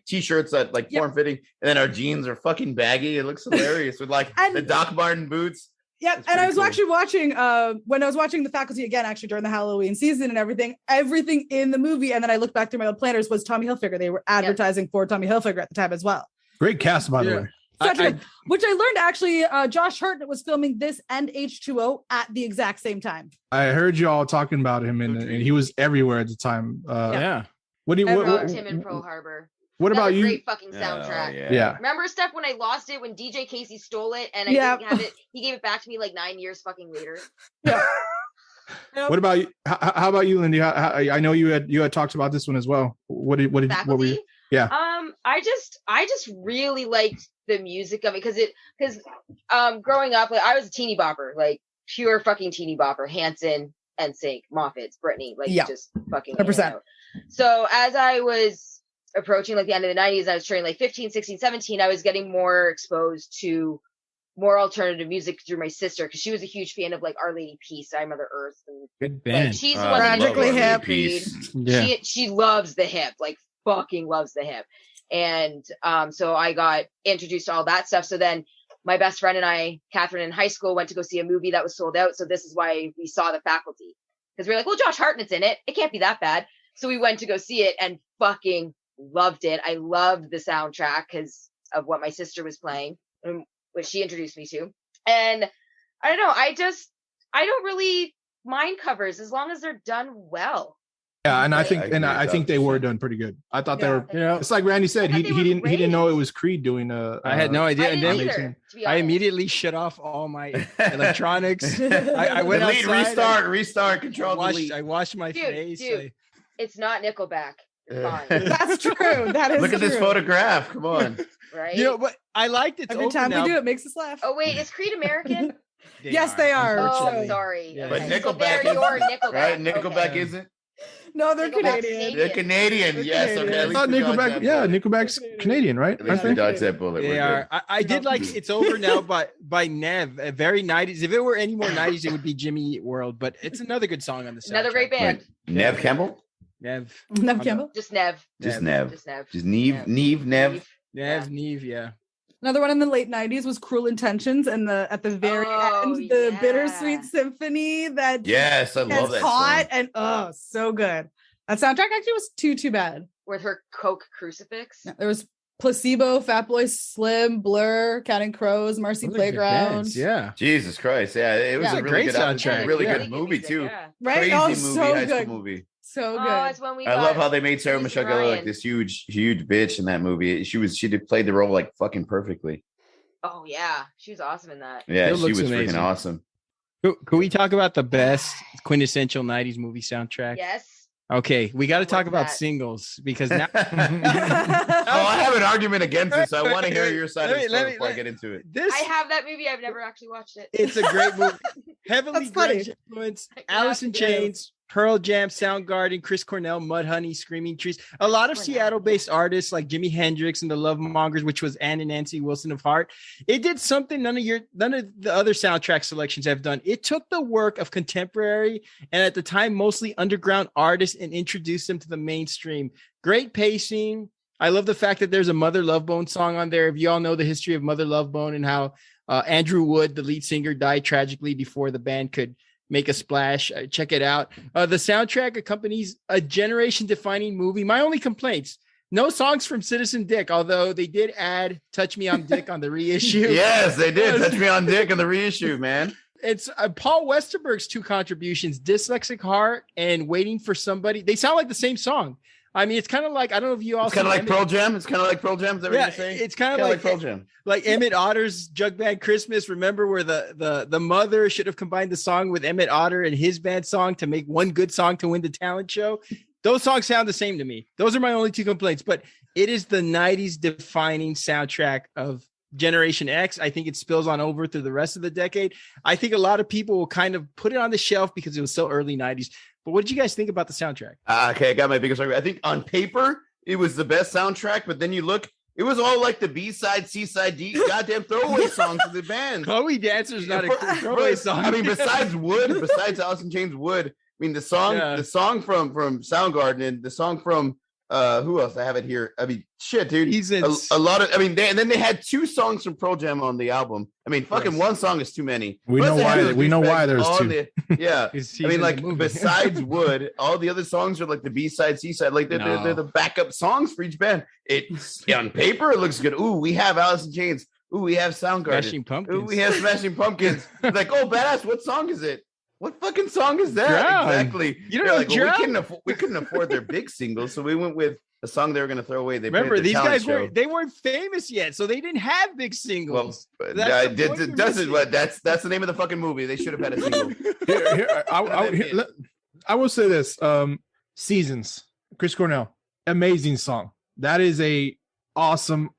t-shirts that like form fitting, and then our jeans are fucking baggy. It looks hilarious with like the Doc Marten boots. Yeah, and I was actually watching when I was watching The Faculty again, actually during the Halloween season and everything in the movie, and then I looked back through my old planners, was Tommy Hilfiger. They were advertising for Tommy Hilfiger at the time as well. Great cast, by the way. Which I learned actually, Josh Hartnett was filming this and H2O at the exact same time. I heard you all talking about him, and he was everywhere at the time. Yeah. I loved him in Pearl Harbor. What about you? Great fucking soundtrack. Yeah. Remember, Steph, when I lost it, when DJ Casey stole it and I didn't have it, he gave it back to me like 9 years fucking later. Yeah. What about you? How about you, Lindy? I know you had talked about this one as well. What were you? Yeah. I just really liked the music of it because growing up, like I was a teeny bopper, like pure fucking teeny bopper, Hanson, NSYNC, Moffat's, Britney, like just fucking 100%. So as I was approaching like the end of the 90s, I was turning like 15, 16, 17, I was getting more exposed to more alternative music through my sister, because she was a huge fan of like Our Lady Peace, I Mother Earth, and good band. Like, she's the one that tragically hip. Yeah. She loves the hip, like fucking loves the hip. And so I got introduced to all that stuff. So then my best friend and I, Catherine, in high school, went to go see a movie that was sold out. So this is why we saw The Faculty, because we were like, well, Josh Hartnett's in it, it can't be that bad. So we went to go see it and fucking loved it. I loved the soundtrack because of what my sister was playing and what she introduced me to. And I don't know, I don't really mind covers as long as they're done well. Yeah, and I think they were done pretty good. I thought they were, you know, it's like Randy said, he didn't know it was Creed doing I had no idea. I immediately shut off all my electronics. I went outside, restart, control, delete. I washed my face. It's not Nickelback. Fine. That's true. That is. Look at this photograph. Come on. Right. You know, but I liked it. Every time we do it, makes us laugh. Oh wait, is Creed American? Yes, they are. Oh, I'm sorry. Yeah. But Nickelback is Nickelback, right? Nickelback isn't. No, they're Canadian. They're Canadian. Yes. Okay. I thought Nickelback. Yeah, Nickelback's Canadian, right? At least we dodged that bullet. They are. I did like "It's Over Now" by Nev. A very 90s. If it were any more 90s, it would be Jimmy Eat World. But it's another good song on the soundtrack. Another great band. Wait, Nev Campbell. Nev Campbell. Just Nev. Just Nev. Yeah. Another one in the late 90s was Cruel Intentions, and at the very end, the bittersweet symphony that I love that song. And so good. That soundtrack actually was too bad. With her Coke crucifix. Yeah, there was Placebo, Fatboy Slim, Blur, Counting Crows, Marcy Playground. Yeah. Jesus Christ. Yeah, it was a really good soundtrack. Really good movie too. Right? Crazy movie, high school movie. So good. It's when I love how they made Sarah Michelle Gellar like this huge bitch in that movie. She did play the role like fucking perfectly. Oh yeah, she was awesome in that. Yeah, she was freaking awesome. Could we talk about the best quintessential 90s movie soundtrack? Yes. Okay, we got to talk about singles because now. I have an argument against it, so I want to hear your side of the story before I get into it. I have that movie. I've never actually watched it. It's a great movie. Heavily Grudge influence. Alice in Chains. Pearl Jam, Soundgarden, Chris Cornell, Mudhoney, Screaming Trees. A lot of Seattle-based artists like Jimi Hendrix and the Love Mongers, which was Ann and Nancy Wilson of Heart. It did something none of the other soundtrack selections have done. It took the work of contemporary and at the time mostly underground artists and introduced them to the mainstream. Great pacing. I love the fact that there's a Mother Love Bone song on there. If you all know the history of Mother Love Bone and how Andrew Wood, the lead singer, died tragically before the band could make a splash. Check it out. The soundtrack accompanies a generation-defining movie. My only complaints, no songs from Citizen Dick, although they did add Touch Me on Dick on the reissue. Yes, they did. Touch Me on Dick on the reissue, man. It's Paul Westerberg's 2 contributions, Dyslexic Heart and Waiting for Somebody. They sound like the same song. I mean, it's kind of like, I don't know if you all. It's kind of like Pearl Jam. It's kind of like Pearl Jam. Is that what you're saying? It's kind of like Pearl Jam. Like Emmett Otter's Jug Band Christmas. Remember where the mother should have combined the song with Emmett Otter and his band song to make one good song to win the talent show? Those songs sound the same to me. Those are my only 2 complaints, but it is the 90s defining soundtrack of Generation X. I think it spills on over through the rest of the decade. I think a lot of people will kind of put it on the shelf because it was so early 90s. But what did you guys think about the soundtrack? Okay, I got my biggest argument. I think on paper, it was the best soundtrack, but then you look, it was all like the B-side, C-side, D, goddamn throwaway songs of the band. Chloe Dancer's not a throwaway song. I mean, besides Alice in Chains Wood, I mean, the song from Soundgarden and the song from who else? I have it here. I mean, shit, dude. A lot of. I mean, and then they had 2 songs from Pearl Jam on the album. I mean, fucking one song is too many. We know why there's 2. Yeah, I mean, like besides Wood, all the other songs are like the B-side, C-side, like they're the backup songs for each band. It's on paper, it looks good. Ooh, we have Alice in Chains. Ooh, we have Soundgarden. Smashing Pumpkins. Ooh, we have Smashing Pumpkins. Like, oh, badass. What song is it? What fucking song is that? Drown. Exactly. You don't know, like, well, we couldn't afford their big singles, so we went with a song they were going to throw away. They remember these guys they weren't famous yet, so they didn't have big singles. Well, that's the name of the fucking movie. They should have had a single. I will say this: Seasons, Chris Cornell, amazing song. That is a awesome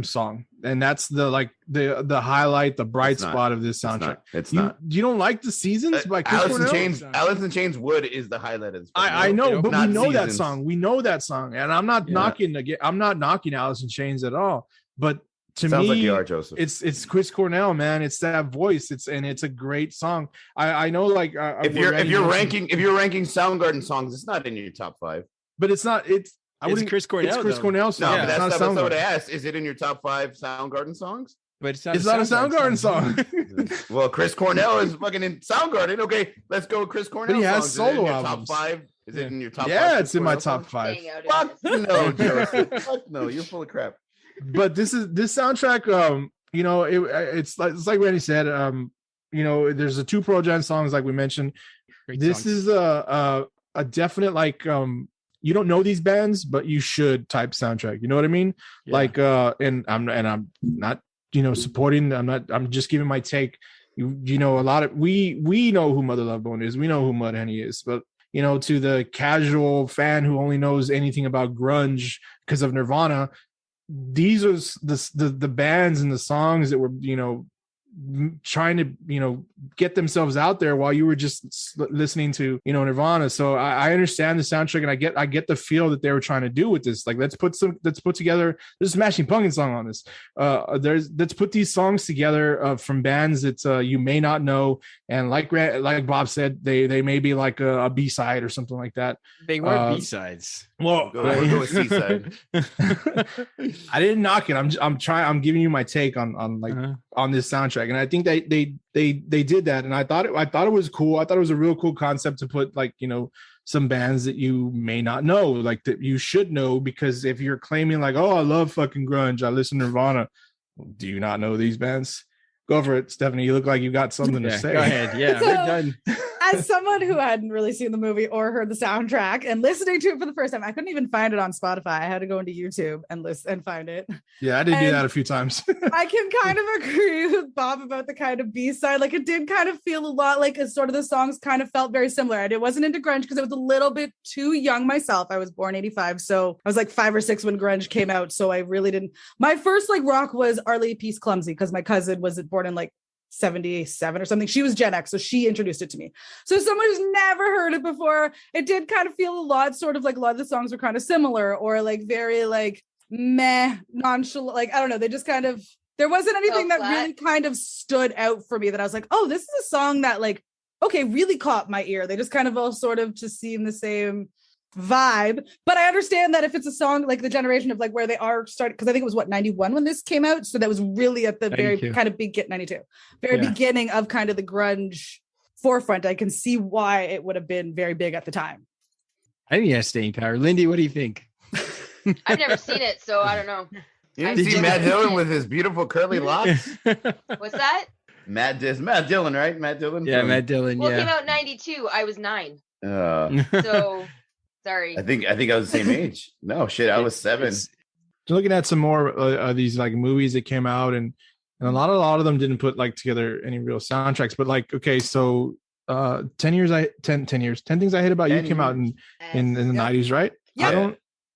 song, and that's the highlight, the bright spot of this soundtrack. It's not. You don't like the Seasons by Chris Alice Cornell? Alice in Chains Wood is the highlight of this. I know, but we know Seasons. that song. We know that song, and I'm not knocking Alice in Chains at all. But to Sounds me, like you are, Joseph. It's Chris Cornell, man. It's that voice. It's a great song. I know, like if you're ranking Soundgarden songs, it's not in your top 5. But it's not. It's Chris Cornell. It's Chris Cornell song. No, but that's what I asked. Is it in your top 5 Soundgarden songs? But it's not a Soundgarden song. Well, Chris Cornell is fucking in Soundgarden. Okay, let's go with Chris Cornell. But he has solo Top albums. 5? Is it in your top 5? Yeah, it's in my top 5. Fuck no, Joseph. Fuck no, you're full of crap. But this soundtrack, it's like Randy said, there's the 2 Pearl Jam songs like we mentioned. This is a definite, like, you don't know these bands, but you should type soundtrack. You know what I mean? Yeah. Like, and I'm not, supporting. I'm just giving my take. A lot of we know who Mother Love Bone is. We know who Mudhoney is, but to the casual fan who only knows anything about grunge because of Nirvana, these are the bands and the songs that were trying to get themselves out there while you were just listening to Nirvana. So I understand the soundtrack, and I get the feel that they were trying to do with this. Like, let's put together. There's a Smashing Pumpkins song on this. Let's put these songs together from bands that you may not know, and like Bob said, they may be like a B-side or something like that. They weren't B-sides. Well, go with C-side. I didn't knock it. I'm giving you my take on this soundtrack, and I think they did that, and I thought it was cool. I thought it was a real cool concept to put, like, some bands that you may not know, like, that you should know, because if you're claiming like, oh, I love fucking grunge, I listen to Nirvana, do you not know these bands? Go for it, Stephanie. You look like you got something to say. Go ahead. Yeah, we're done. As someone who hadn't really seen the movie or heard the soundtrack and listening to it for the first time, I couldn't even find it on Spotify. I had to go into YouTube and listen and find it. Yeah, I did do that a few times. I can kind of agree with Bob about the kind of B-side. Like, it did kind of feel a lot like sort of the songs kind of felt very similar. I wasn't into grunge because I was a little bit too young myself. I was born 85, so I was like 5 or 6 when grunge came out. So I really didn't. My first like rock was Our Lady Peace Clumsy, because my cousin was born in like 77 or something. She was Gen X, so she introduced it to me. So someone who's never heard it before, it did kind of feel a lot of the songs were kind of similar, or like very like meh, nonchalant, like I don't know, they just kind of, there wasn't anything that really kind of stood out for me that I was like, oh, this is a song that like, okay, really caught my ear. They just kind of all sort of just seem the same vibe. But I understand that if it's a song like the generation of like where they are starting, because I think it was 91 when this came out, so that was really at the 92. Very kind of big 92 beginning of kind of the grunge forefront. I can see why it would have been very big at the time. I think it has staying power. Lindy, what do you think? I've never seen it, so I don't know. You didn't see Matt Dillon with his beautiful curly locks? What's that? Matt Dillon, right? Matt Dillon? Yeah, Matt Dillon. Well, it came out in 92. I was 9. So, sorry. I think I was the same age. No, shit, I was 7. Looking at some more of these like movies that came out, and a lot of them didn't put like together any real soundtracks. But like, okay, so 10 Things I Hate About You came out in the 90s, right? Yeah.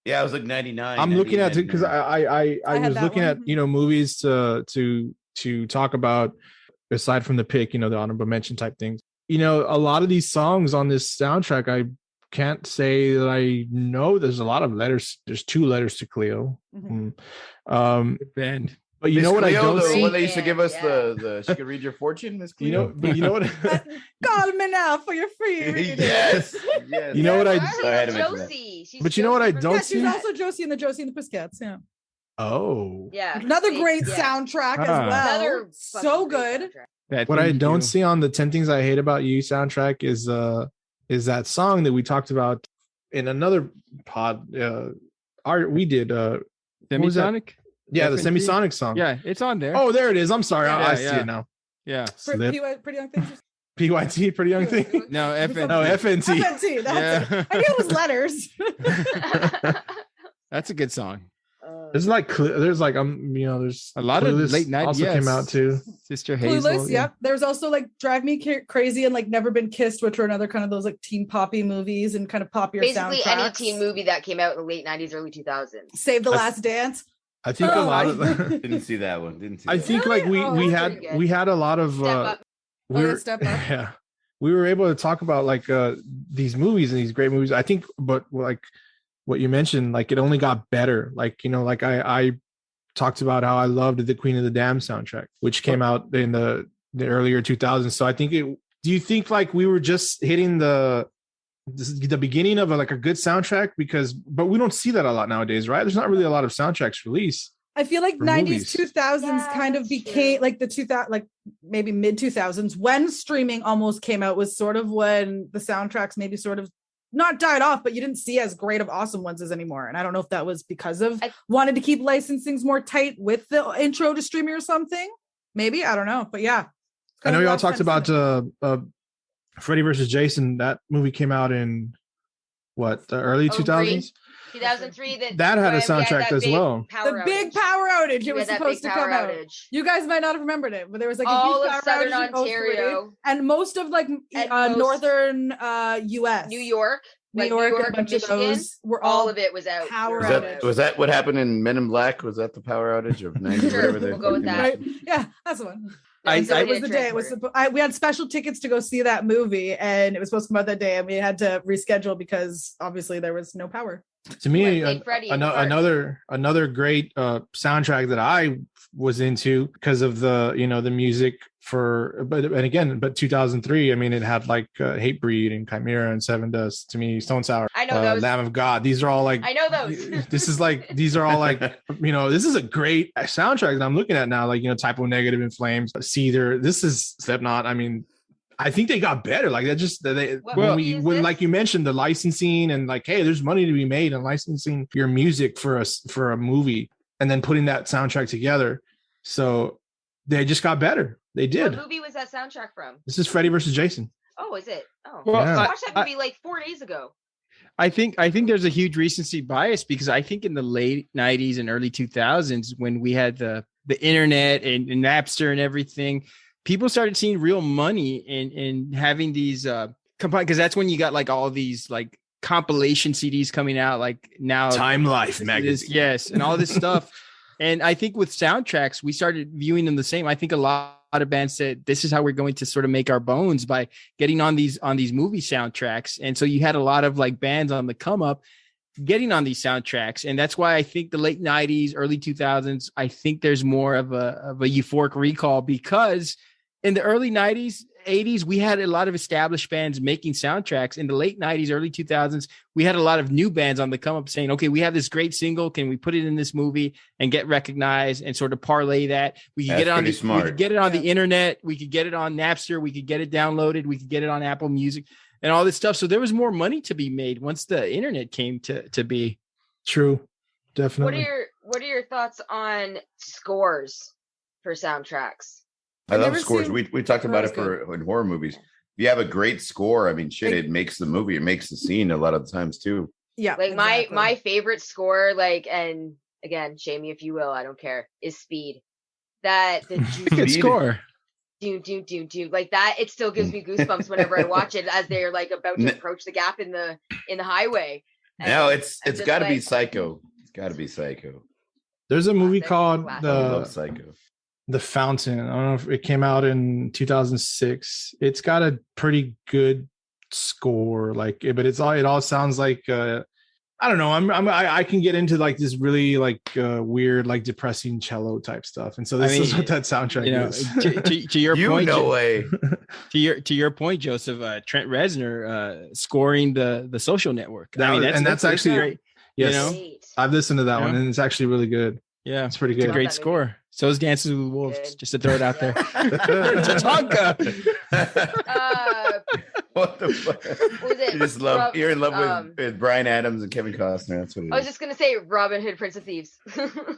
I was like 99. I'm looking at it because I was looking at movies to talk about aside from the pick, the honorable mention type things. A lot of these songs on this soundtrack, I can't say that I know. There's a lot of letters. There's 2 letters to Cleo. Mm-hmm. Band. But you know what Cleo, I don't see? When they used to give us the she could read your fortune, Miss Cleo. But you know what? Call me now for your free reading. Yes. You know what I? Josie. But you know what I don't see? She's also Josie in the Josie and the Pussycats. Yeah. Oh. Yeah. Another great soundtrack as well. Another so good. What I don't see on the 10 Things I Hate About You soundtrack is that song that we talked about in another pod. We did Semisonic. Yeah, the Semisonic song. Yeah, it's on there. Oh, there it is. I'm sorry. I see it now. Yeah. Pretty Young Things. PYT, Pretty Young Thing. No, FNT. No, FNT. FNT. That's it. I knew it was letters. That's a good song. There's there's a lot of late 90s also came out too. Sister Hazel. Clueless, yep. There's also like Drive Me Crazy and like Never Been Kissed, which are another kind of those like teen poppy movies and kind of popular basically soundtracks. Any teen movie that came out in the late 90s, early 2000s. Save the Last Dance. I think a lot of didn't see that one. I think like we had a lot of Step Up. Yeah. We were able to talk about like these movies and these great movies. I think, but like what you mentioned, like it only got better. Like, like I talked about how I loved the Queen of the Damned soundtrack, which came out in the earlier 2000s. So I think do you think like we were just hitting the beginning of a good soundtrack? But we don't see that a lot nowadays, right? There's not really a lot of soundtracks released. I feel like 90s, 2000s kind of became like the 2000, like maybe mid 2000s when streaming almost came out was sort of when the soundtracks maybe sort of not died off, but you didn't see as great of awesome ones as anymore. And I don't know if that was because of wanted to keep licensings more tight with the intro to streaming or something. Maybe, I don't know, but yeah. I know y'all talked about Freddy versus Jason. That movie came out in the early 2000s? 2003. That had a soundtrack as well. The big power outage. It was supposed to come out. You guys might not have remembered it, but there was like all a huge of Southern Ontario and most of like northern U.S. New York, a bunch Michigan, of those were all of it was out. Was that what happened in Men in Black? Was that the power outage of 90? Sure, we'll go with that. Right? Yeah, that's the one. It was the day. It was we had special tickets to go see that movie, and it was supposed to come out that day, and we had to reschedule because obviously there was no power. To me, another great soundtrack that I was into because of the the music but 2003. I mean, it had like Hatebreed and Chimera and Seven Dust. To me, Stone Sour, I know those. Lamb of God. These are all like I know those. These are all like this is a great soundtrack that I'm looking at now. Like Typo Negative in Flames, Seether. This is Slipknot. I mean, I think they got better. Like that just when like you mentioned the licensing and like, hey, there's money to be made on licensing your music for a movie and then putting that soundtrack together. So they just got better. They did. What movie was that soundtrack from? This is Freddy versus Jason. Oh, is it? Oh, well, I watched that movie like 4 days ago. I think there's a huge recency bias because I think in the late 90s and early 2000s when we had the internet and Napster and everything, people started seeing real money in having these because that's when you got like all these like compilation CDs coming out like now Time Life magazine. Yes, and all this stuff. And I think with soundtracks, we started viewing them the same. I think a lot of bands said this is how we're going to sort of make our bones by getting on these movie soundtracks. And so you had a lot of like bands on the come up getting on these soundtracks. And that's why I think the late 90s, early 2000s, I think there's more of a euphoric recall, because in the early 90s, 80s, we had a lot of established bands making soundtracks. In the late 90s, early 2000s, we had a lot of new bands on the come up saying, okay, we have this great single. Can we put it in this movie and get recognized and sort of parlay that? We could get it on we could get it on the internet. We could get it on Napster. We could get it downloaded. We could get it on Apple Music and all this stuff. So there was more money to be made once the internet came to be. True. Definitely. What are your thoughts on scores for soundtracks? I love scores. We talked about it in horror movies. If you have a great score, I mean, shit, it makes the movie, it makes the scene a lot of the times too. Yeah. Like exactly. my favorite score, like, and again, shame me if you will, I don't care, is Speed. That the good score. Do like that. It still gives me goosebumps whenever I watch it as they're like about to approach the gap in the highway. And no, it's got to be Psycho. It's got to be Psycho. There's a movie called Psycho. The Fountain. I don't know if it came out in 2006. It's got a pretty good score, like, but it all sounds like I don't know. I can get into like this really like weird, like depressing cello type stuff, and so this is what that soundtrack is. To your point, no way. To your point, Joseph. Trent Reznor scoring the Social Network. That's actually great. Yes, I've listened to that one, and it's actually really good. Yeah, it's pretty good. It's a great score. So is Dances with Wolves, just to throw it out there. Tatanka. What the fuck? You just love, you're in love with Bryan Adams and Kevin Costner. That's what it is. I was just going to say Robin Hood, Prince of Thieves.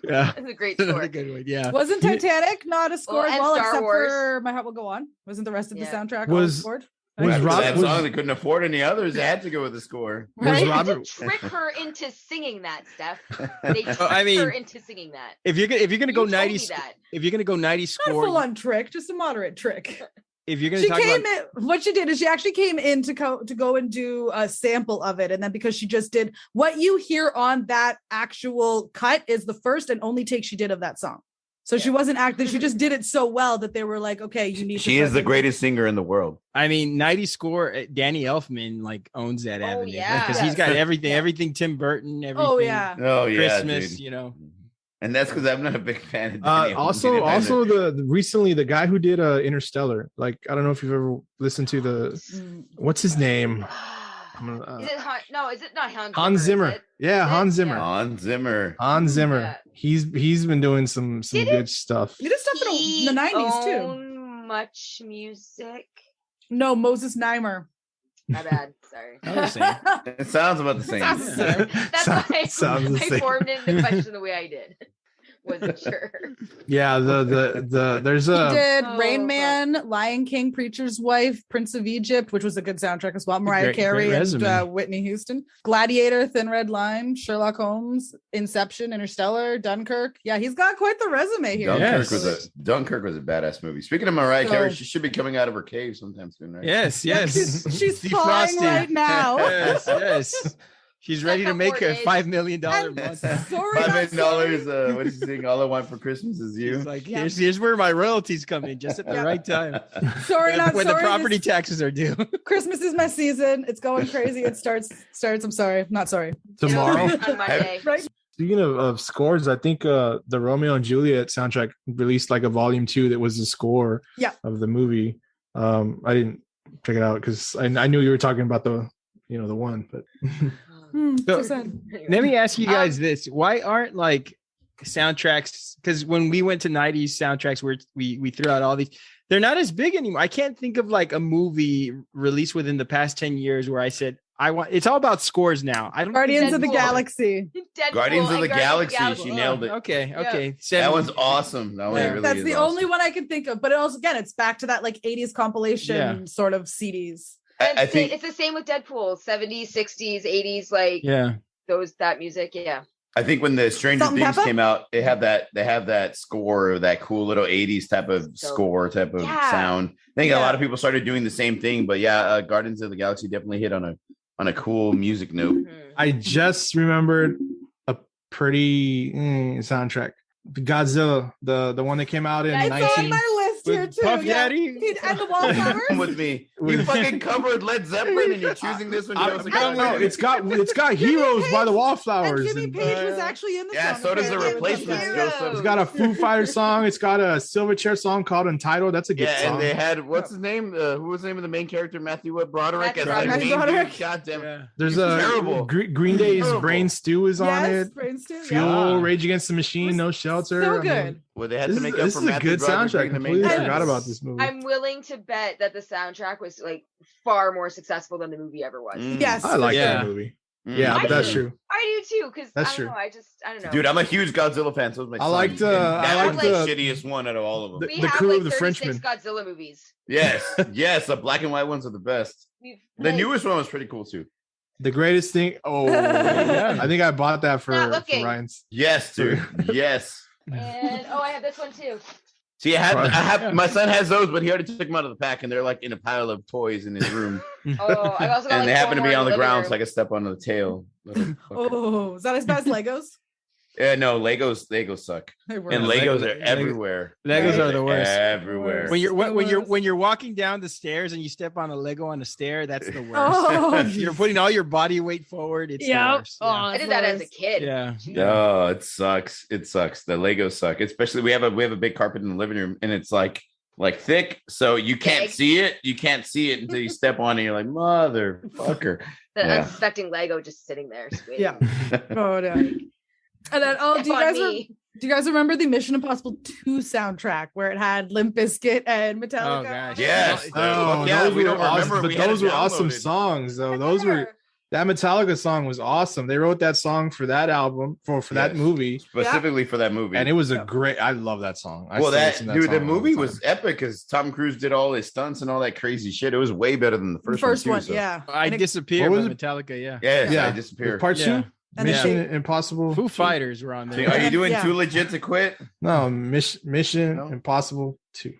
Yeah. It's a great score. A good one, yeah. Wasn't Titanic not a score as well, Star except Wars. for My Heart Will Go On? Wasn't the rest of the soundtrack scored? That song, they couldn't afford any others. They had to go with the score. Right? They didn't trick her into singing that, Steph. They tricked her into singing that. If you're gonna go 90s, if you're gonna go 90s score, not a full-on trick, just a moderate trick. If you're gonna what she did is she actually came in to go and do a sample of it, and then because she just did what you hear on that actual cut is the first and only take she did of that song. So she wasn't acting. She just did it so well that they were like, okay, you need. She is the greatest singer in the world. I mean, 90s score. Danny Elfman like owns that avenue because he's got everything Tim Burton. Everything. Oh yeah. Christmas, dude. you know. And that's because I'm not a big fan of Danny also recently the guy who did Interstellar. Like, I don't know if you've ever listened to what's his name. Is it not Hans Zimmer? Hans Zimmer. Hans Zimmer. Yeah. He's been doing some good stuff. He did stuff in the 90s too. Much music. No, Moses Neimer. My bad. Sorry. It sounds about the same. That's why I formed it in the question the way I did. Wasn't sure. Yeah, there's a. He did Rain Man, Lion King, Preacher's Wife, Prince of Egypt, which was a good soundtrack as well. Mariah Carey and Whitney Houston, Gladiator, Thin Red Line, Sherlock Holmes, Inception, Interstellar, Dunkirk. Yeah, he's got quite the resume here. Dunkirk was a badass movie. Speaking of Mariah Carey, she should be coming out of her cave sometime soon, right? Yes. She's flying right now. Yes. She's ready to make a $5 million month. $5 million. What is she saying? All I want for Christmas is you. She's like, here's where my royalties come in, just at the right time. When the property taxes are due. Christmas is my season. It's going crazy. It starts. I'm sorry. Not sorry. Tomorrow. On Monday. Right. Speaking of scores, I think the Romeo and Juliet soundtrack released like a volume 2 that was the score of the movie. I didn't check it out because I knew you were talking about the one, but. So, let me ask you guys this: why aren't like soundtracks? Because when we went to 90s soundtracks, where we threw out all these, they're not as big anymore. I can't think of like a movie released within the past 10 years where I said I want. It's all about scores now. Guardians of the Galaxy. Guardians of the Galaxy. She nailed it. Okay. Yeah. That one's awesome. That's the only one I can think of. But also, again, it's back to that like 80s compilation sort of CDs. I think it's the same with Deadpool, 70s, 60s, 80s, like that music. Yeah. I think when the Stranger Things came out, they have that score, that cool little 80s type of score, type of sound. I think a lot of people started doing the same thing, but Guardians of the Galaxy definitely hit on a cool music note. Mm-hmm. I just remembered a pretty soundtrack. Godzilla, the one that came out in 19. It's on my list tier 2. Puff Yeah. Daddy? And the Wallflowers. With me, you fucking covered Led Zeppelin, and you're choosing this one. No, it's got Heroes by the And Wallflowers. Jimmy Page was actually in the Yeah, song. so does the apparently, with Replacements, them. Joseph. It's got a Foo Fighters song. It's got a Silverchair song called Untitled. That's a good Yeah, song. and they had what's his name? Who was the name of the main character? Matthew Broderick. Matthew Broderick. God damn it. There's a terrible. Green Day's Terrible. Brain Stew is on Yes, it. Brain Stew, Fuel, yeah. Rage Against the Machine, No Shelter. So I mean, good. Well, they had this to make is, up this for is a Matthew good Broderick soundtrack. being the main Completely character. forgot about this movie. I'm willing to bet that the soundtrack was like far more successful than the movie ever was. Yes. I like Yeah. that movie. Mm. Yeah, I but that's do. true. I do too, because I That's don't true. know. I don't know. Dude, I'm a huge Godzilla fan. So is my I son. liked, And I that liked was the- the shittiest one out of all of them. we the have crew like of the 36 Frenchmen. Godzilla movies. Yes, the black and white ones are the best. The newest one was pretty cool too. The greatest thing. Oh, Yeah. I think I bought that for Not looking. Ryan's. Yes, dude. Yes. And I have this one too. See, my son has those, but he already took them out of the pack, and they're like in a pile of toys in his room, Oh, I also got and like they happen to four be more on in the living ground, room. so I can step onto the tail. Oh, is that as bad as Legos? Yeah, no, Legos suck, They were. and Legos are everywhere. Legos are the worst. Everywhere. When you're walking down the stairs and you step on a Lego on a stair, that's the worst. Oh, You're putting all your body weight forward. It's the worst. Oh, I did that as a kid. Yeah. Oh, it sucks. It sucks. The Legos suck. Especially we have a big carpet in the living room, and it's like thick, so you can't Big. see it. You can't see it until you step on it. You're like, motherfucker. The Yeah. unsuspecting Lego just sitting there. just waiting. Yeah. Oh, no. And then, do you guys remember the Mission Impossible 2 soundtrack where it had Limp Bizkit and Metallica? Oh, gosh. Yes. Oh, Yeah, those we were don't awesome. remember. But We had those it were awesome downloaded. songs, though. That Metallica song was awesome. They wrote that song for that album, for that Yes. movie, Specifically for that movie. and it was a great. I love that song. I well, still that listen to dude, song the all movie time. was epic because Tom Cruise did all his stunts and all that crazy shit. It was way better than the The first one. first one, yeah. I And it- Disappear What by was it? Metallica. Yeah. Yes, Yeah. I disappeared. Part Yeah. two, And Mission then Impossible. Foo Fighters were on So there. are you doing Yeah. Too Legit to Quit? No, Mission No? Impossible 2.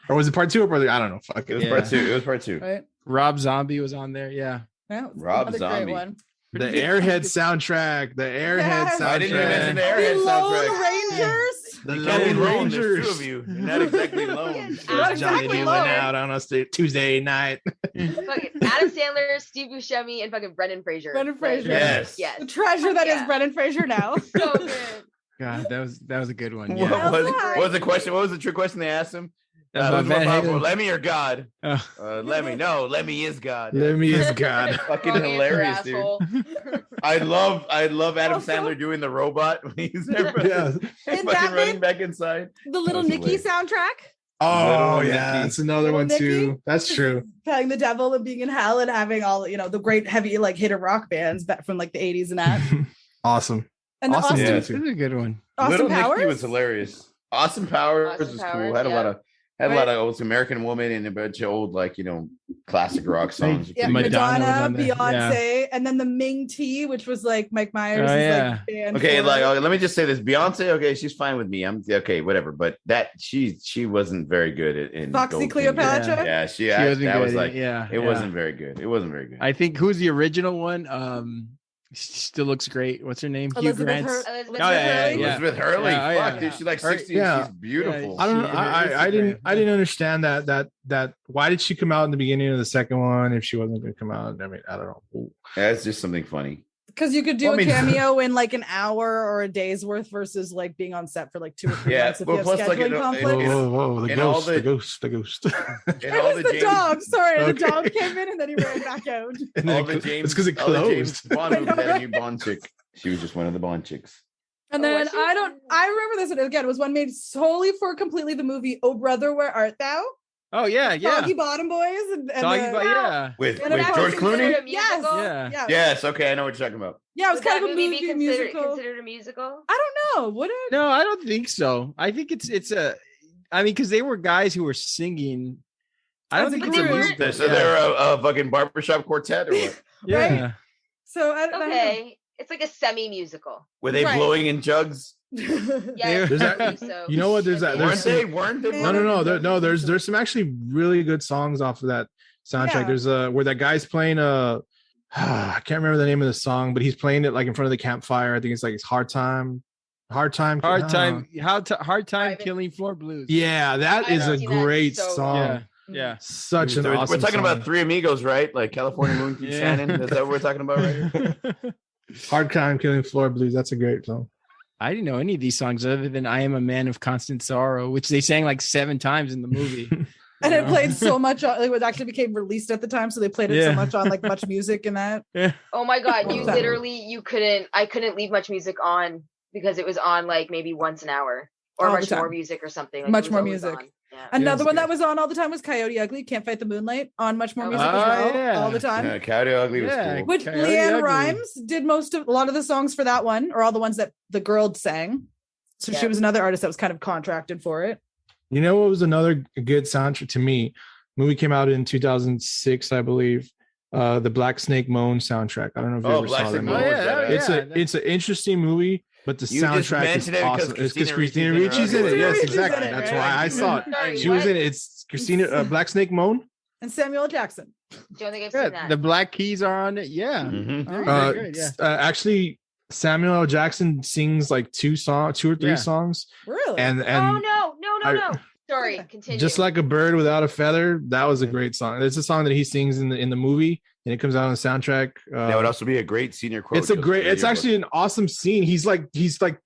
Or was it part 2 or part 3? I don't know. Fuck It it. was Yeah. part two. It was part two. Right? Rob Zombie was on there. Yeah. Yeah, it was Rob another Zombie. Great one. The Airhead soundtrack. The Airhead Yes. soundtrack. I didn't even mention the The Airhead Lone soundtrack. Rangers. The You can't be Lone alone. There's two Rangers. of you. You're not exactly alone. Not exactly Johnny doing alone. out on a Tuesday night. Fucking Adam Sandler, Steve Buscemi, and fucking Brendan Fraser. Brendan Fraser. Yes. Yes. The treasure that is Yeah. Brendan Fraser now. So good. God, that was a good one. What Yeah. was the question? What was the trick question they asked him? That's Who's my more Van powerful, Halen. Lemmy or God? Oh. Lemmy. No, Lemmy is God. Lemmy is God. Fucking Wrong answer, hilarious, dude. asshole. I love Adam Also- Sandler doing the robot when he's there. Yeah. Fucking that running bit- back inside. The Little That was Nicky hilarious. soundtrack. Oh, Little yeah. Nicky. That's another Little one, too. Nicky. That's true. Playing the devil and being in hell and having all, the great heavy hitter rock bands back from like the 80s and that. Awesome. And the Awesome. Austin, Yeah. This is a good one. Austin Little Powers. Nicky was hilarious. Austin Powers Austin was Powers, cool. Had a yeah. lot of old American Woman and a bunch of old classic rock songs. Yeah, Madonna was Madonna, on there. Beyonce, and then the Ming T, which was like Mike Myers' Oh, yeah. band. Okay, for- let me just say this: Beyonce, okay, she's fine with me. I'm okay, whatever. But that she wasn't very good in Foxy Goldfinger. Cleopatra. Yeah, She wasn't that good. was like yeah. it wasn't very good. It wasn't very good. I think who's the original one? She still looks great. What's her name? Elizabeth Hugh Grant's. Elizabeth Oh, yeah, Hurley. yeah. Elizabeth Hurley, Yeah, oh, fuck, yeah. dude, she's like Her- 60. yeah. She's beautiful. I don't know. She- I didn't understand that why did she come out in the beginning of the second one if she wasn't going to come out? I mean, I don't know. That's just something funny. Because you could do Well, I a mean- cameo in like an hour or a day's worth versus like being on set for like 2 or 3 Yeah, months if well, you have plus, like, scheduling it- conflicts. Whoa, the and all ghost, the- the ghost. And It all was the James- dog. Sorry, Okay. the dog came in and then he ran back out. And all then the James, it's because it all the James closed. Bond movies I know, had a right? new Bond chick. She was just one of the Bond chicks. And Oh, then was she? I remember this one again. It was one made solely for completely the movie Oh Brother, Where Art Thou? Oh yeah, yeah. Soggy Bottom Boys and Talking about yeah. With And it George was Clooney? considered a Yes. musical? Yeah. Yeah. Yes, okay, I know what you're talking about. Yeah, it was Would kind that of a movie movie be musical. considered a musical? I don't know. Would it? No, I don't think so. I think it's a. I mean, because they were guys who were singing. I don't As a think it's a group. musical. So they're a fucking barbershop quartet or what? Yeah. Right? So I don't Okay. It's like a semi-musical. Were they Right. blowing in jugs? know. Yeah, There's I that- think so. you know what, there's that- Weren't there's they? Weren't they? No, No. There's some actually really good songs off of that soundtrack. Yeah. There's where that guy's playing I can't remember the name of the song, but he's playing it like in front of the campfire. I think it's like it's Hard Time. Hard time killing floor blues. Yeah, that is a great so song. Yeah. Such an awesome We're talking song. about Three Amigos, right? Like California Moon keeps shining. Is that what we're talking about right here? Hard time killing floor blues. That's a great song. I didn't know any of these songs other than I Am a Man of Constant Sorrow, which they sang like 7 times in the movie. And it played so much. It actually became released at the time, so they played it so much on like Much Music and that. Yeah. Oh my God, I couldn't leave Much Music on because it was on like maybe once an hour or Much More Music or something. Like, Much More Music. Yeah. Another one that was on all the time was Coyote Ugly, Can't Fight the Moonlight, on Much More Music as well, all the time. Yeah, Coyote Ugly was cool. Which Coyote Leanne Ugly. Rimes did a lot of the songs for that one, or all the ones that the girl sang. So she was another artist that was kind of contracted for it. You know what was another good soundtrack to me? Movie came out in 2006, I believe. The Black Snake Moan soundtrack. I don't know if you ever saw that movie. It's an interesting movie. But the soundtrack is awesome. It's because Christina Ricci's in it. Yes, exactly. That's why I saw it. She was in it. It's Christina Black Snake Moan and Samuel L. Jackson. Don't think I've seen that. The Black Keys are on it. Yeah. Mm-hmm. Actually, Samuel L. Jackson sings like 2 or 3 songs. Really? And no. Sorry, continue. Just Like a Bird Without a Feather. That was a great song. It's a song that he sings in the movie, and it comes out on the soundtrack. That would also be a great senior quote. It's actually an awesome scene. He's like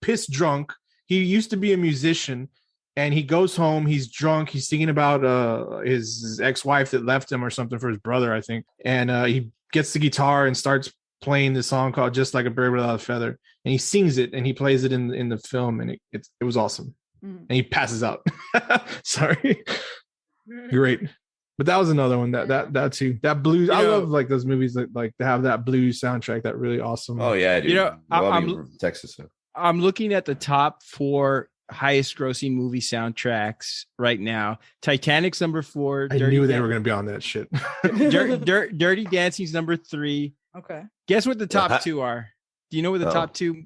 pissed drunk. He used to be a musician, and he goes home. He's drunk. He's thinking about his ex-wife that left him or something for his brother, I think. And he gets the guitar and starts playing this song called Just Like a Bird Without a Feather, and he sings it and he plays it in the film, and it was awesome. And he passes out. Sorry. Great. But that was another one that too. That blues. I love like those movies that like to have that blues soundtrack. That really awesome. Oh yeah, dude. You know, I'm from Texas. So. I'm looking at the top 4 highest grossing movie soundtracks right now. Titanic's number 4. I knew they were going to be on that shit. Dirty Dancing's number 3. Okay. Guess what the top 2 are? Do you know what the top 2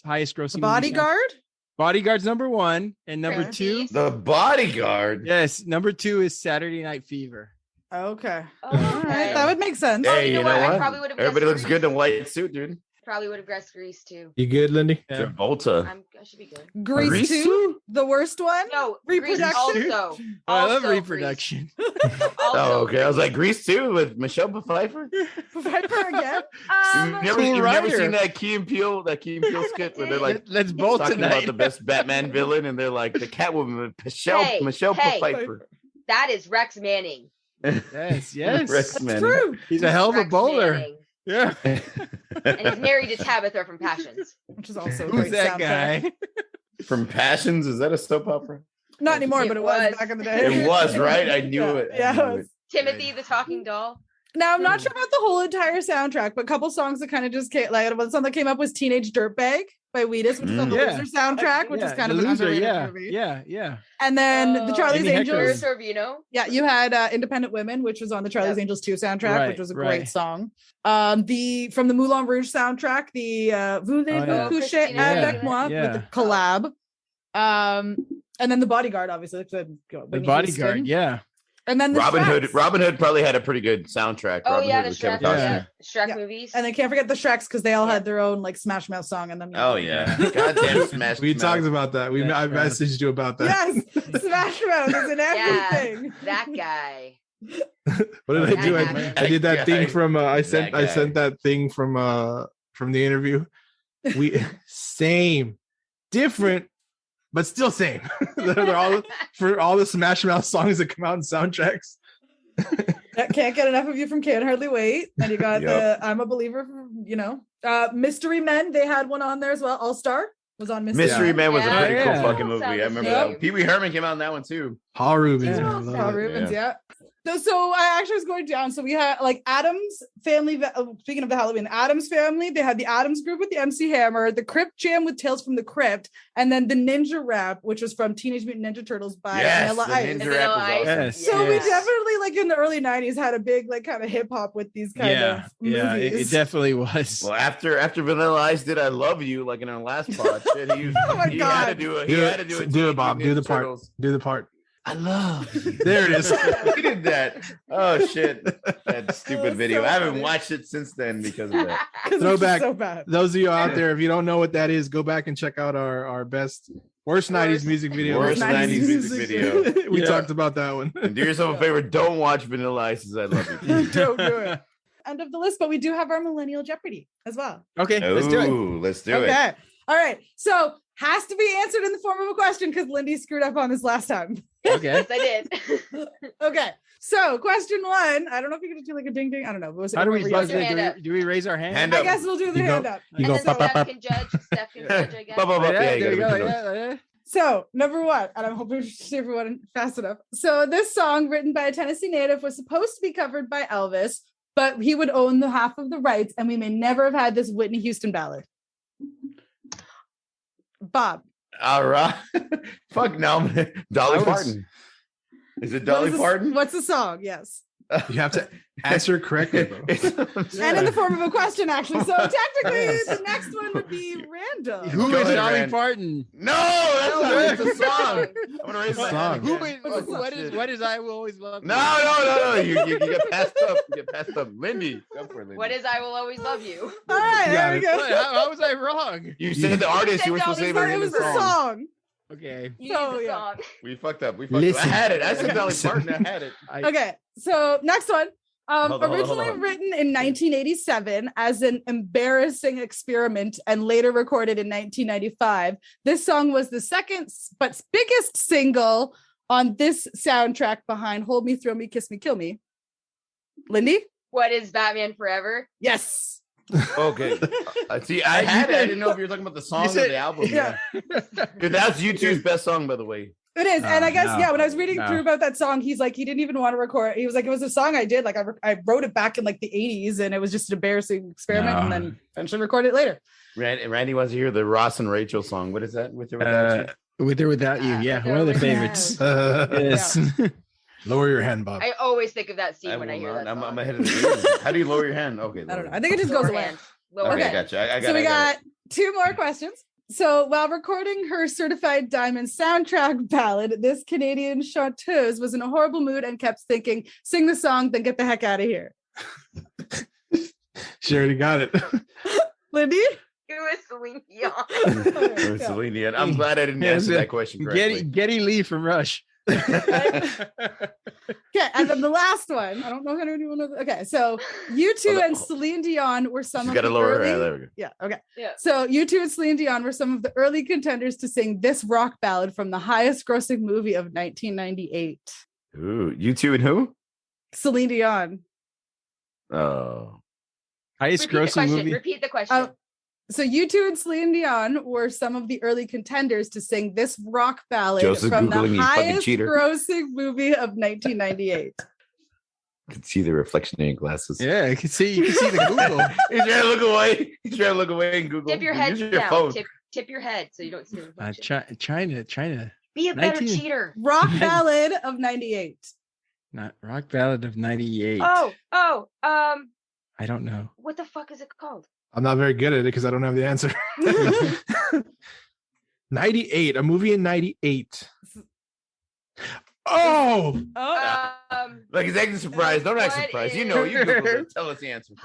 highest grossing? The Bodyguard. Bodyguard's number 1, and number 2. The Bodyguard. Yes, number 2 is Saturday Night Fever. Okay. Oh, all right. That would make sense. Hey, you know what? I probably would have. Everybody looks good in a white suit, dude. Probably would have guessed Grease too. You good, Lindy? Yeah. Travolta. I should be good. Grease 2, the worst one. No, Reproduction. Also, I love reproduction. Oh, okay. I was like Grease 2 with Michelle Pfeiffer. Pfeiffer again. You've never seen that Key and Peele skit where they're like, let's both talking tonight about the best Batman villain, and they're like the Catwoman with Michelle Pfeiffer. That is Rex Manning. Yes. Rex Manning. True. He's a hell of a Rex bowler. Manning. Yeah. And he's married to Tabitha from Passions. Which is also a Who's great that soundtrack. guy? From Passions? Is that a soap opera? Not anymore, but it was back in the day. It was, right? I knew it. Yeah, it was. Timothy the Talking Doll. Now, I'm not sure about the whole entire soundtrack, but a couple songs that kind of just came, like one song that came up was Teenage Dirtbag by Wheatus, which is on the Loser soundtrack, which is kind of an underrated movie. Yeah. And then the Charlie's Angels. Sorvino. Yeah, you had Independent Women, which was on the Charlie's Angels 2 soundtrack, which was a great song. From the Moulin Rouge soundtrack, the Voulez-vous coucher avec moi with the collab. And then The Bodyguard, obviously. The Bodyguard, Houston. And then Robin Hood probably had a pretty good soundtrack. Oh, Robin yeah, Hood the Shrek, Shrek movies. And then can't forget the Shreks because they all had their own like Smash Mouth song in them. Oh yeah, goddamn Smash. We talked about that. I messaged you about that. Yes, Smash Mouth is in everything. That guy. What did I do? I did that thing from. I sent that thing from the interview. Same, different. But still same. They're all for all the Smash Mouth songs that come out in soundtracks. Can't get enough of you from Can't Hardly Wait. And you got the I'm a Believer, Mystery Men. They had one on there as well. All Star was on Mystery Men was a pretty cool fucking movie. I remember that. Pee Wee Herman came out in that one too. Paul Rubens. Paul Rubens, yeah. So I actually was going down. So we had like Adam's Family. Speaking of the Halloween, Adam's Family. They had the Adams Group with the MC Hammer, the Crypt Jam with Tales from the Crypt, and then the Ninja Rap, which was from Teenage Mutant Ninja Turtles by Vanilla Ice. Ninja Rap was awesome. So we definitely like in the early '90s had a big like kind of hip hop with these kind of movies. Yeah, it definitely was. Well, after Vanilla Ice did I Love You, like in our last pod, shit, he had to do it. Do it, Bob. Do the part. Do the part. I love you. There it is. We did that. Oh shit. That stupid video. so I haven't funny. watched it since then because of that. Throwback. So bad. Those of you out there, if you don't know what that is, go back and check out our worst 90s music video. Worst 90s music video. We talked about that one. And do yourself a favor, don't watch Vanilla Ice's I Love You. Don't do it. End of the list, but we do have our Millennial Jeopardy as well. Okay, let's do it. Let's do it. Okay. All right. So has to be answered in the form of a question because Lindy screwed up on this last time. Okay. Yes, I did. Okay. So question 1. I don't know if you're gonna do like a ding ding. I don't know. How do we buzz your it? hand up. Do we raise our hand? Hand I up. guess we'll do the You hand go- up. You And go then pop, pop, Steph pop. can judge. Steph can judge, I guess. Bop, bop, bop. Yeah, Yeah, you there you gotta go. put it on. Yeah. So number 1, and I'm hoping to see everyone fast enough. So this song, written by a Tennessee native, was supposed to be covered by Elvis, but he would own the half of the rights, and we may never have had this Whitney Houston ballad. Bob. All right. Fuck no. Dolly Parton. Is it Dolly Parton? What's the song? Yes. You have to answer correctly, bro. And in the form of a question, actually. So technically, the next one would be Randall. Who Go is ahead, Dolly Rand. Parton? No, that's not it's a song. I'm gonna raise my Song. hand. Who again. is, what is I Will Always Love You? No. You get passed up. You get passed up. Lindy. Go for it, Lindy. What is I Will Always Love You? All right, there we go. What? How was I wrong? You said the artist. You were supposed to say But the it name was of the the song. song. Okay. You So, need the yeah. song. We fucked up. I Listen. had it. I said Dolly Parton. I had it. Okay, so next one. Hold on. Originally written in 1987 as an embarrassing experiment and later recorded in 1995, this song was the second but biggest single on this soundtrack behind Hold Me, Throw Me, Kiss Me, Kill Me. Lindy? What is Batman Forever? Yes. Okay. See, I had it. I didn't know if you were talking about the song or said- the album. Yeah. Dude, that's U2's best song, by the way. It is. And I guess, No, yeah, when I was reading no. through about that song, he's like, he didn't even want to record. He was like, it was a song I did. Like, I wrote it back in like the 80s and it was just an embarrassing experiment and then eventually recorded it later. Randy wants to hear the Ross and Rachel song. What is that? With or without you? With or without you. Yeah, With or one of the without. favorites. Yes. Yes. Lower your hand, Bob. I always think of that scene I when I will hear not. that song. I'm ahead of the game. How do you lower your hand? Okay. I don't know. I think it just goes away. Shorthand. Lower Okay, hand. gotcha. I got So it. we got 2 more questions. So while recording her Certified Diamond soundtrack ballad, this Canadian chanteuse was in a horrible mood and kept thinking, sing the song, then get the heck out of here. She already got it. Lindy? It was Celine Dion. It was Celine Dion. I'm glad I didn't answer that question correctly. Getty Lee from Rush. Okay, and then the last one. I don't know how anyone knows. Okay, so U2 and Celine Dion were some She's of got to the lower her early... hand. There we go. Yeah, okay. Yeah. So U2 and Celine Dion were some of the early contenders to sing this rock ballad from the highest grossing movie of 1998. Ooh, U2 and who? Celine Dion. Oh. Highest Repeat the grossing question. movie. Repeat the question. So U2 and Celine Dion were some of the early contenders to sing this rock ballad Joseph from the Googling, you fucking highest cheater. grossing movie of 1998. I can see the reflection in your glasses. Yeah, you can see the Google. He's trying to look away. He's trying to look away and Google. Tip your head Use your down. phone. Tip your head so you don't see the reflection. China. Be a better 19. cheater. Rock ballad of 98. Not Rock Ballad of 98. Oh, I don't know. what the fuck is it called? I'm not very good at it because I don't have the answer. 98, a movie in 98. Oh, Like he's acting surprised. Don't act What surprised. You is- know, you Googled it. Tell us the answer.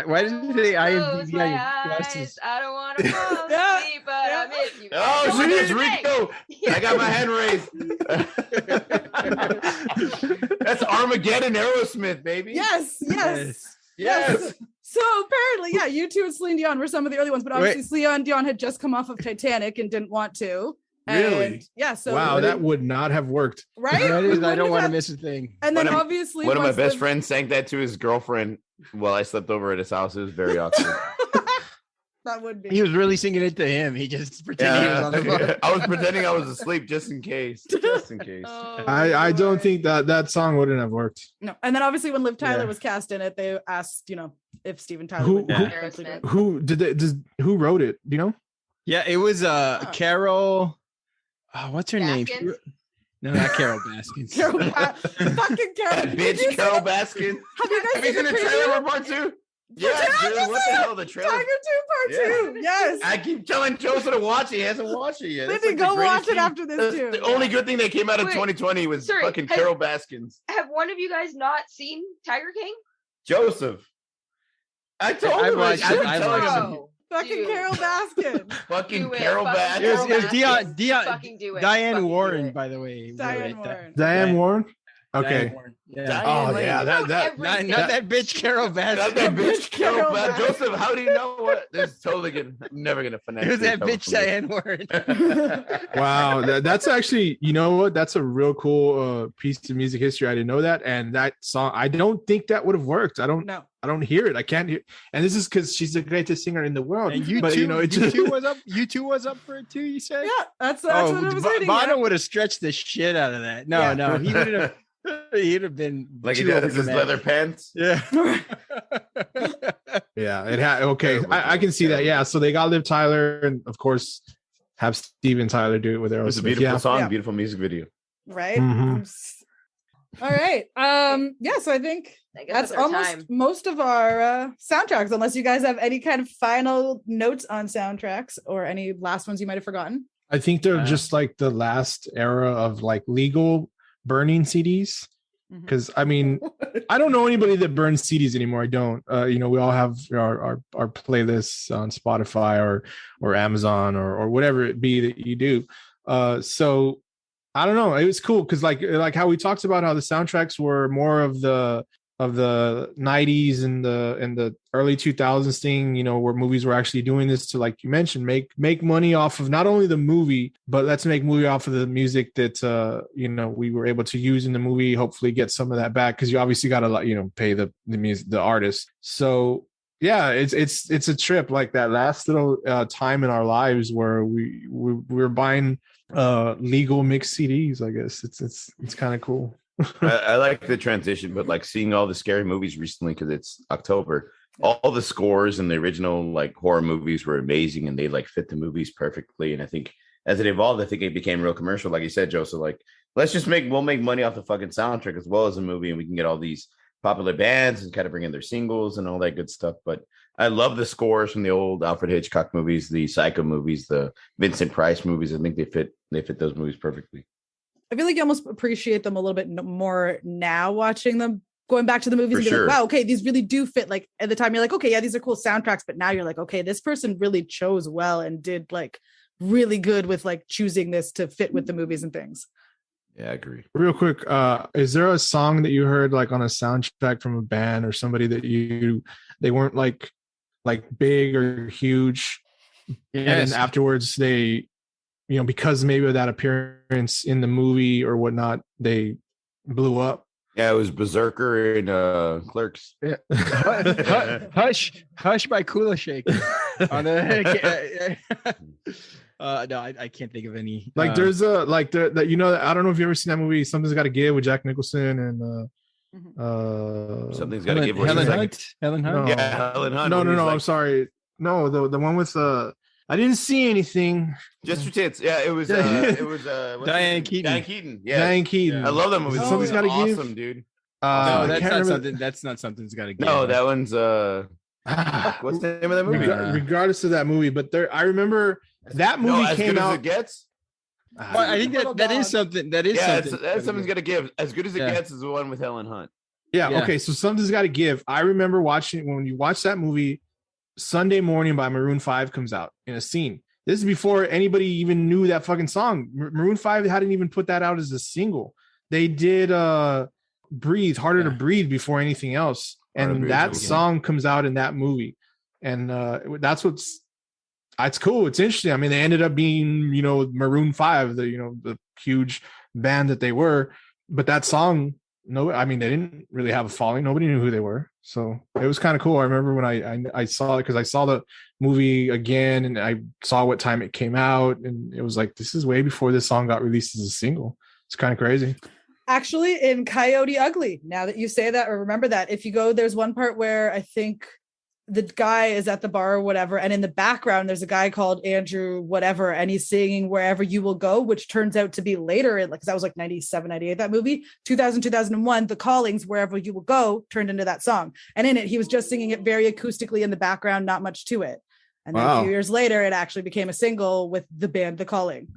Why didn't they close IMDb my glasses? eyes. I don't want to fall Yeah. asleep, but I miss you. Oh, What shit, is it's it? Rico. I got my hand raised. That's Armageddon Aerosmith, baby. Yes. Yes. So apparently, yeah, U2 and Celine Dion were some of the early ones, but obviously Celine Dion had just come off of Titanic and didn't want to. Really? And yeah. So wow, that would not have worked. right. That We is, I wouldn't don't have want to had- miss a thing. And then One of- obviously, One of my once best the- friends sang that to his girlfriend while I slept over at his house. It was very awkward. That would be. He was really singing it to him. He just pretended he was on the phone. I was pretending I was asleep just in case. Just in case. Oh, I don't Lord. think that song wouldn't have worked. No. And then obviously, when Liv Tyler Yeah. was cast in it, they asked, if Steven Tyler Who- would who- eventually do it. Who wrote it? Do you know? Yeah, it was Carol. What's her name? Baskins? No, not Carol Baskins. Fucking Carol. That Did you bitch see Carol the- Baskin. Have you guys Have you seen seen the the trailer preview? for part 2? Yeah, dude, what the hell? The trailer. Tiger 2 Part 2. Yes. I keep telling Joseph to watch it. He hasn't watched it yet. Lindsay, go watch it after this too. The only good thing that came out of 2020 was fucking Carol Baskins. Have one of you guys not seen Tiger King? Joseph. I told him. I've been telling him. Fucking Carol Baskin. Fucking Carol Baskin. It was Fucking do it. Diane Fucking Warren, by the way. Diane Warren? Okay. Diane Warren. Yeah. Not that bitch Carol Baskin. Not that bitch Carol Baskin. Joseph, how do you know what? This is totally good. I'm never gonna finesse. It was that bitch Diane Warren. Wow, that's actually, you know what? That's a real cool piece of music history. I didn't know that, and that song, I don't think that would have worked. I don't hear it. I can't hear. And this is because she's the greatest singer in the world. And U2 was up. U2 was up for it too. You said, yeah, that's what I was saying. Bono would have stretched the shit out of that. No, he would have. He'd have been like he does his leather pants. Yeah. Yeah. It had okay. I can see that. Yeah. So they got Liv Tyler and of course have Steven Tyler do it with Aerosmith. It was a beautiful song, beautiful music video. Right. Mm-hmm. All right. So I think that's almost most of our soundtracks, unless you guys have any kind of final notes on soundtracks or any last ones you might have forgotten. I think they're just like the last era of like legal burning CDs, because I mean I don't know anybody that burns CDs anymore. I don't. We all have our playlists on Spotify or Amazon or whatever it be that you do. So I don't know. It was cool because like how we talked about how the soundtracks were more of the 90s and the early 2000s thing, where movies were actually doing this to, like you mentioned, make money off of not only the movie, but let's make movie off of the music that we were able to use in the movie. Hopefully get some of that back, because you obviously got to pay the music, the artist. So yeah, it's a trip, like that last little time in our lives where we're buying legal mixed CDs. I guess it's kind of cool. I like the transition, but like seeing all the scary movies recently, because it's October, all the scores and the original like horror movies were amazing, and they like fit the movies perfectly. And I think as it evolved, I think it became real commercial, like you said, Joe. So like, we'll make money off the fucking soundtrack as well as a movie, and we can get all these popular bands and kind of bring in their singles and all that good stuff. But I love the scores from the old Alfred Hitchcock movies, the Psycho movies, the Vincent Price movies. I think they fit those movies perfectly. I feel like you almost appreciate them a little bit more now, watching them, going back to the movies. For sure. Like, wow, okay, these really do fit. Like at the time you're like, okay, yeah, these are cool soundtracks. But now you're like, okay, this person really chose well and did like really good with like choosing this to fit with the movies and things. Yeah, I agree. Real quick, is there a song that you heard like on a soundtrack from a band or somebody that they weren't like big or huge, and then afterwards they, because maybe of that appearance in the movie or whatnot, they blew up? Yeah, it was Berserker and Clerks. Yeah. Hush by Kula Shake. No, I can't think of any. Like there's a like the I don't know if you ever seen that movie, Something's Gotta Give, with Jack Nicholson and Something's Gotta Give. Helen Hunt. Helen Hunt. No. Yeah, Helen Hunt. No. Like, I'm sorry. No, the one with I didn't see anything. Just for tits. Yeah, it was Diane Keaton. Diane Keaton. Yeah. Diane Keaton. I love that movie. Something's Gotta Give. Awesome, dude. No, that's not Something's Gotta Give. No, that one's what's the name of that movie? Regardless of that movie, but I remember that movie came out. As Good As It Gets. Well, I think that is something. That is something. That's Something's Gotta Give. As Good As It Gets is the one with Helen Hunt. Yeah. Okay. So Something's Gotta Give. I remember watching, when you watch that movie, Sunday Morning by Maroon 5 comes out in a scene. This is before anybody even knew that fucking song. Maroon 5 hadn't even put that out as a single. They did Breathe, Harder to Breathe before anything else. And that song comes out in that movie. And that's it's cool. It's interesting. I mean, they ended up being, Maroon 5, the huge band that they were. But that song, they didn't really have a following. Nobody knew who they were. So it was kind of cool. I remember when I saw it, because I saw the movie again and I saw what time it came out. And it was like, this is way before this song got released as a single. It's kind of crazy. Actually, in Coyote Ugly, now that you say that or remember that, if you go, there's one part where I think the guy is at the bar or whatever, and in the background there's a guy called Andrew whatever, and he's singing Wherever You Will Go, which turns out to be later, because that was like 97, 98, that movie, 2000, 2001, The Callings, Wherever You Will Go turned into that song. And in it, he was just singing it very acoustically in the background, not much to it. And then a few years later, it actually became a single with the band The Calling.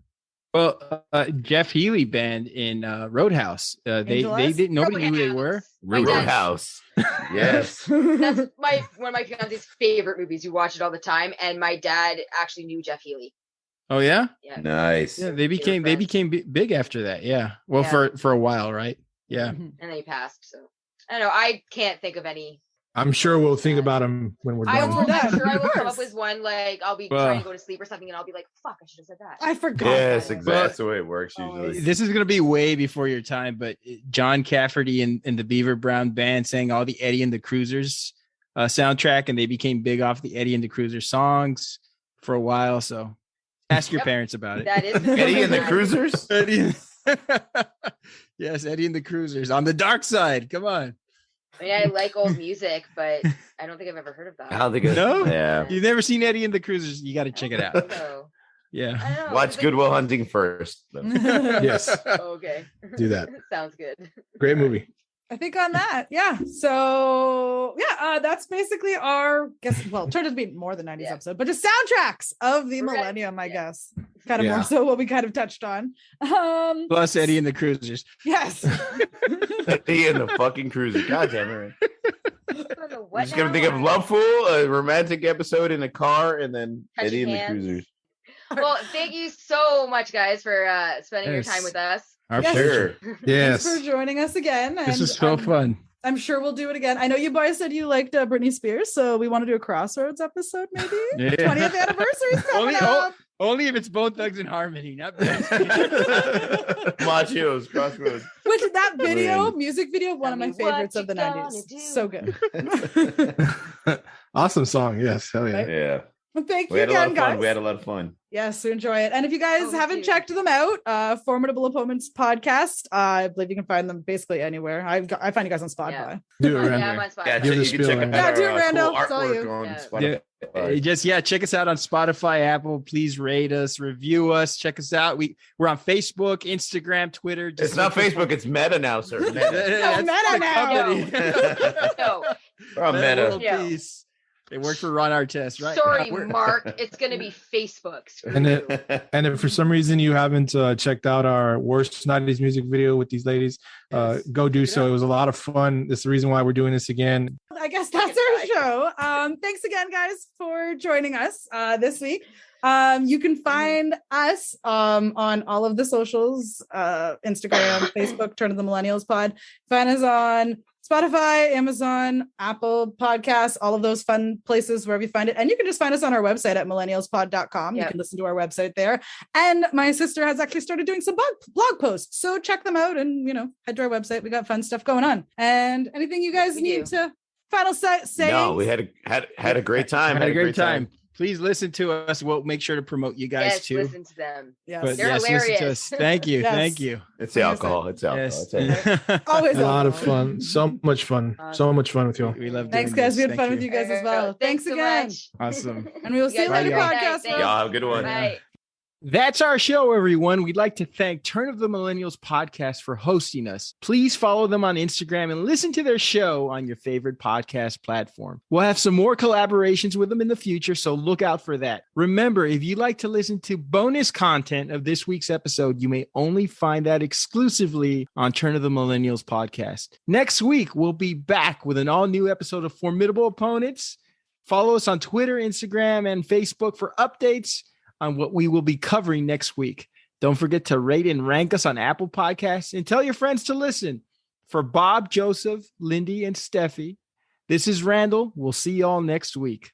Well, Jeff Healey band in Roadhouse. They didn't, nobody knew who they were. Roadhouse. Yes. That's one of my fiance's favorite movies. You watch it all the time, and my dad actually knew Jeff Healey. Oh yeah? Yeah. Nice. Yeah, they became big after that. Yeah. Well, for a while, right? Yeah. And then he passed. So I don't know. I can't think of any. I'm sure we'll think about him when we're done. I'm sure I will come up with one. Like I'll be trying to go to sleep or something, and I'll be like, "Fuck, I should have said that." I forgot. Yes, exactly. That's the way it works usually. This is going to be way before your time, but John Cafferty and the Beaver Brown Band sang all the Eddie and the Cruisers soundtrack, and they became big off the Eddie and the Cruisers songs for a while. So ask your parents about it. That is Eddie and the Cruisers. Yes, Eddie and the Cruisers on the dark side. Come on. I mean, I like old music, but I don't think I've ever heard of that. I don't think it's, no. Yeah. You've never seen Eddie and the Cruisers. You got to check it out. So, yeah. I don't know. Watch Good Will Hunting first. Yes. Okay. Do that. Sounds good. Great movie. I think on that, yeah. So yeah, that's basically our turned out to be more than 90s episode, but just soundtracks of the millennium, I guess. Kind of more so what we kind of touched on. Plus Eddie and the Cruisers. Yes. Eddie and the fucking Cruiser. God damn it. I'm just gonna think of Loveful, a romantic episode in a car, and then Eddie and the Cruisers. Well, thank you so much, guys, for spending your time with us. Our pleasure. Yes. Thanks for joining us again. This is so fun. I'm sure we'll do it again. I know you boys said you liked Britney Spears, so we want to do a Crossroads episode, maybe. 20th anniversary is coming up. Only if it's Bone Thugs and Harmony, not Machos, Crossroads. Which that music video, one of my favorites of the 90s. So good. Awesome song. Yes. Hell yeah. Yeah. Well, thank you again, guys. We had a lot of fun. Yes, we enjoy it. And if you guys haven't checked them out, Formidable Opponents podcast, I believe you can find them basically anywhere. I find you guys on Spotify. Yeah. Do it, Randall. Yeah, I'm on Spotify. Yeah, Give you can check out our do it, Randall. cool It's all you. artwork on Spotify. Check us out on Spotify, Apple. Please rate us, review us, check us out. We're on Facebook, Instagram, Twitter. It's not Facebook, it's Meta now, sir. Meta now. No. We're on Meta. Peace. It worked for Ron Artest, right? Sorry, Mark. It's going to be Facebook. And if for some reason you haven't checked out our worst 90s music video with these ladies, go do so. It was a lot of fun. That's the reason why we're doing this again. I guess that's our show. Thanks again, guys, for joining us this week. You can find us on all of the socials, Instagram, Facebook, Turn of the Millennials Pod. Find us on Spotify, Amazon, Apple Podcasts, all of those fun places wherever you find it. And you can just find us on our website at millennialspod.com. You can listen to our website there. And my sister has actually started doing some blog posts. So check them out and, head to our website. We got fun stuff going on. And anything you guys need to final say? No, we had a great time. Had a great time. Please listen to us. We'll make sure to promote you guys too. Listen to them. Yes, they're hilarious. Listen to us. Thank you. Yes. Thank you. It's the alcohol. It's alcohol. Yes. Always a lot of fun. So much fun. So much fun with you all. We love doing Thanks, guys. this. We had fun with you guys as well. Thanks so again. much. Awesome. And we will see you later, podcast. Y'all have a good one. Bye. That's our show, everyone. We'd like to thank Turn of the Millennials podcast for hosting us. Please follow them on Instagram and listen to their show on your favorite podcast platform. We'll have some more collaborations with them in the future, so look out for that. Remember, if you'd like to listen to bonus content of this week's episode, you may only find that exclusively on Turn of the Millennials podcast. Next week, we'll be back with an all-new episode of Formidable Opponents. Follow us on Twitter, Instagram, and Facebook for updates on what we will be covering next week. Don't forget to rate and rank us on Apple Podcasts and tell your friends to listen. For Bob, Joseph, Lindy, and Steffi, this is Randall. We'll see y'all next week.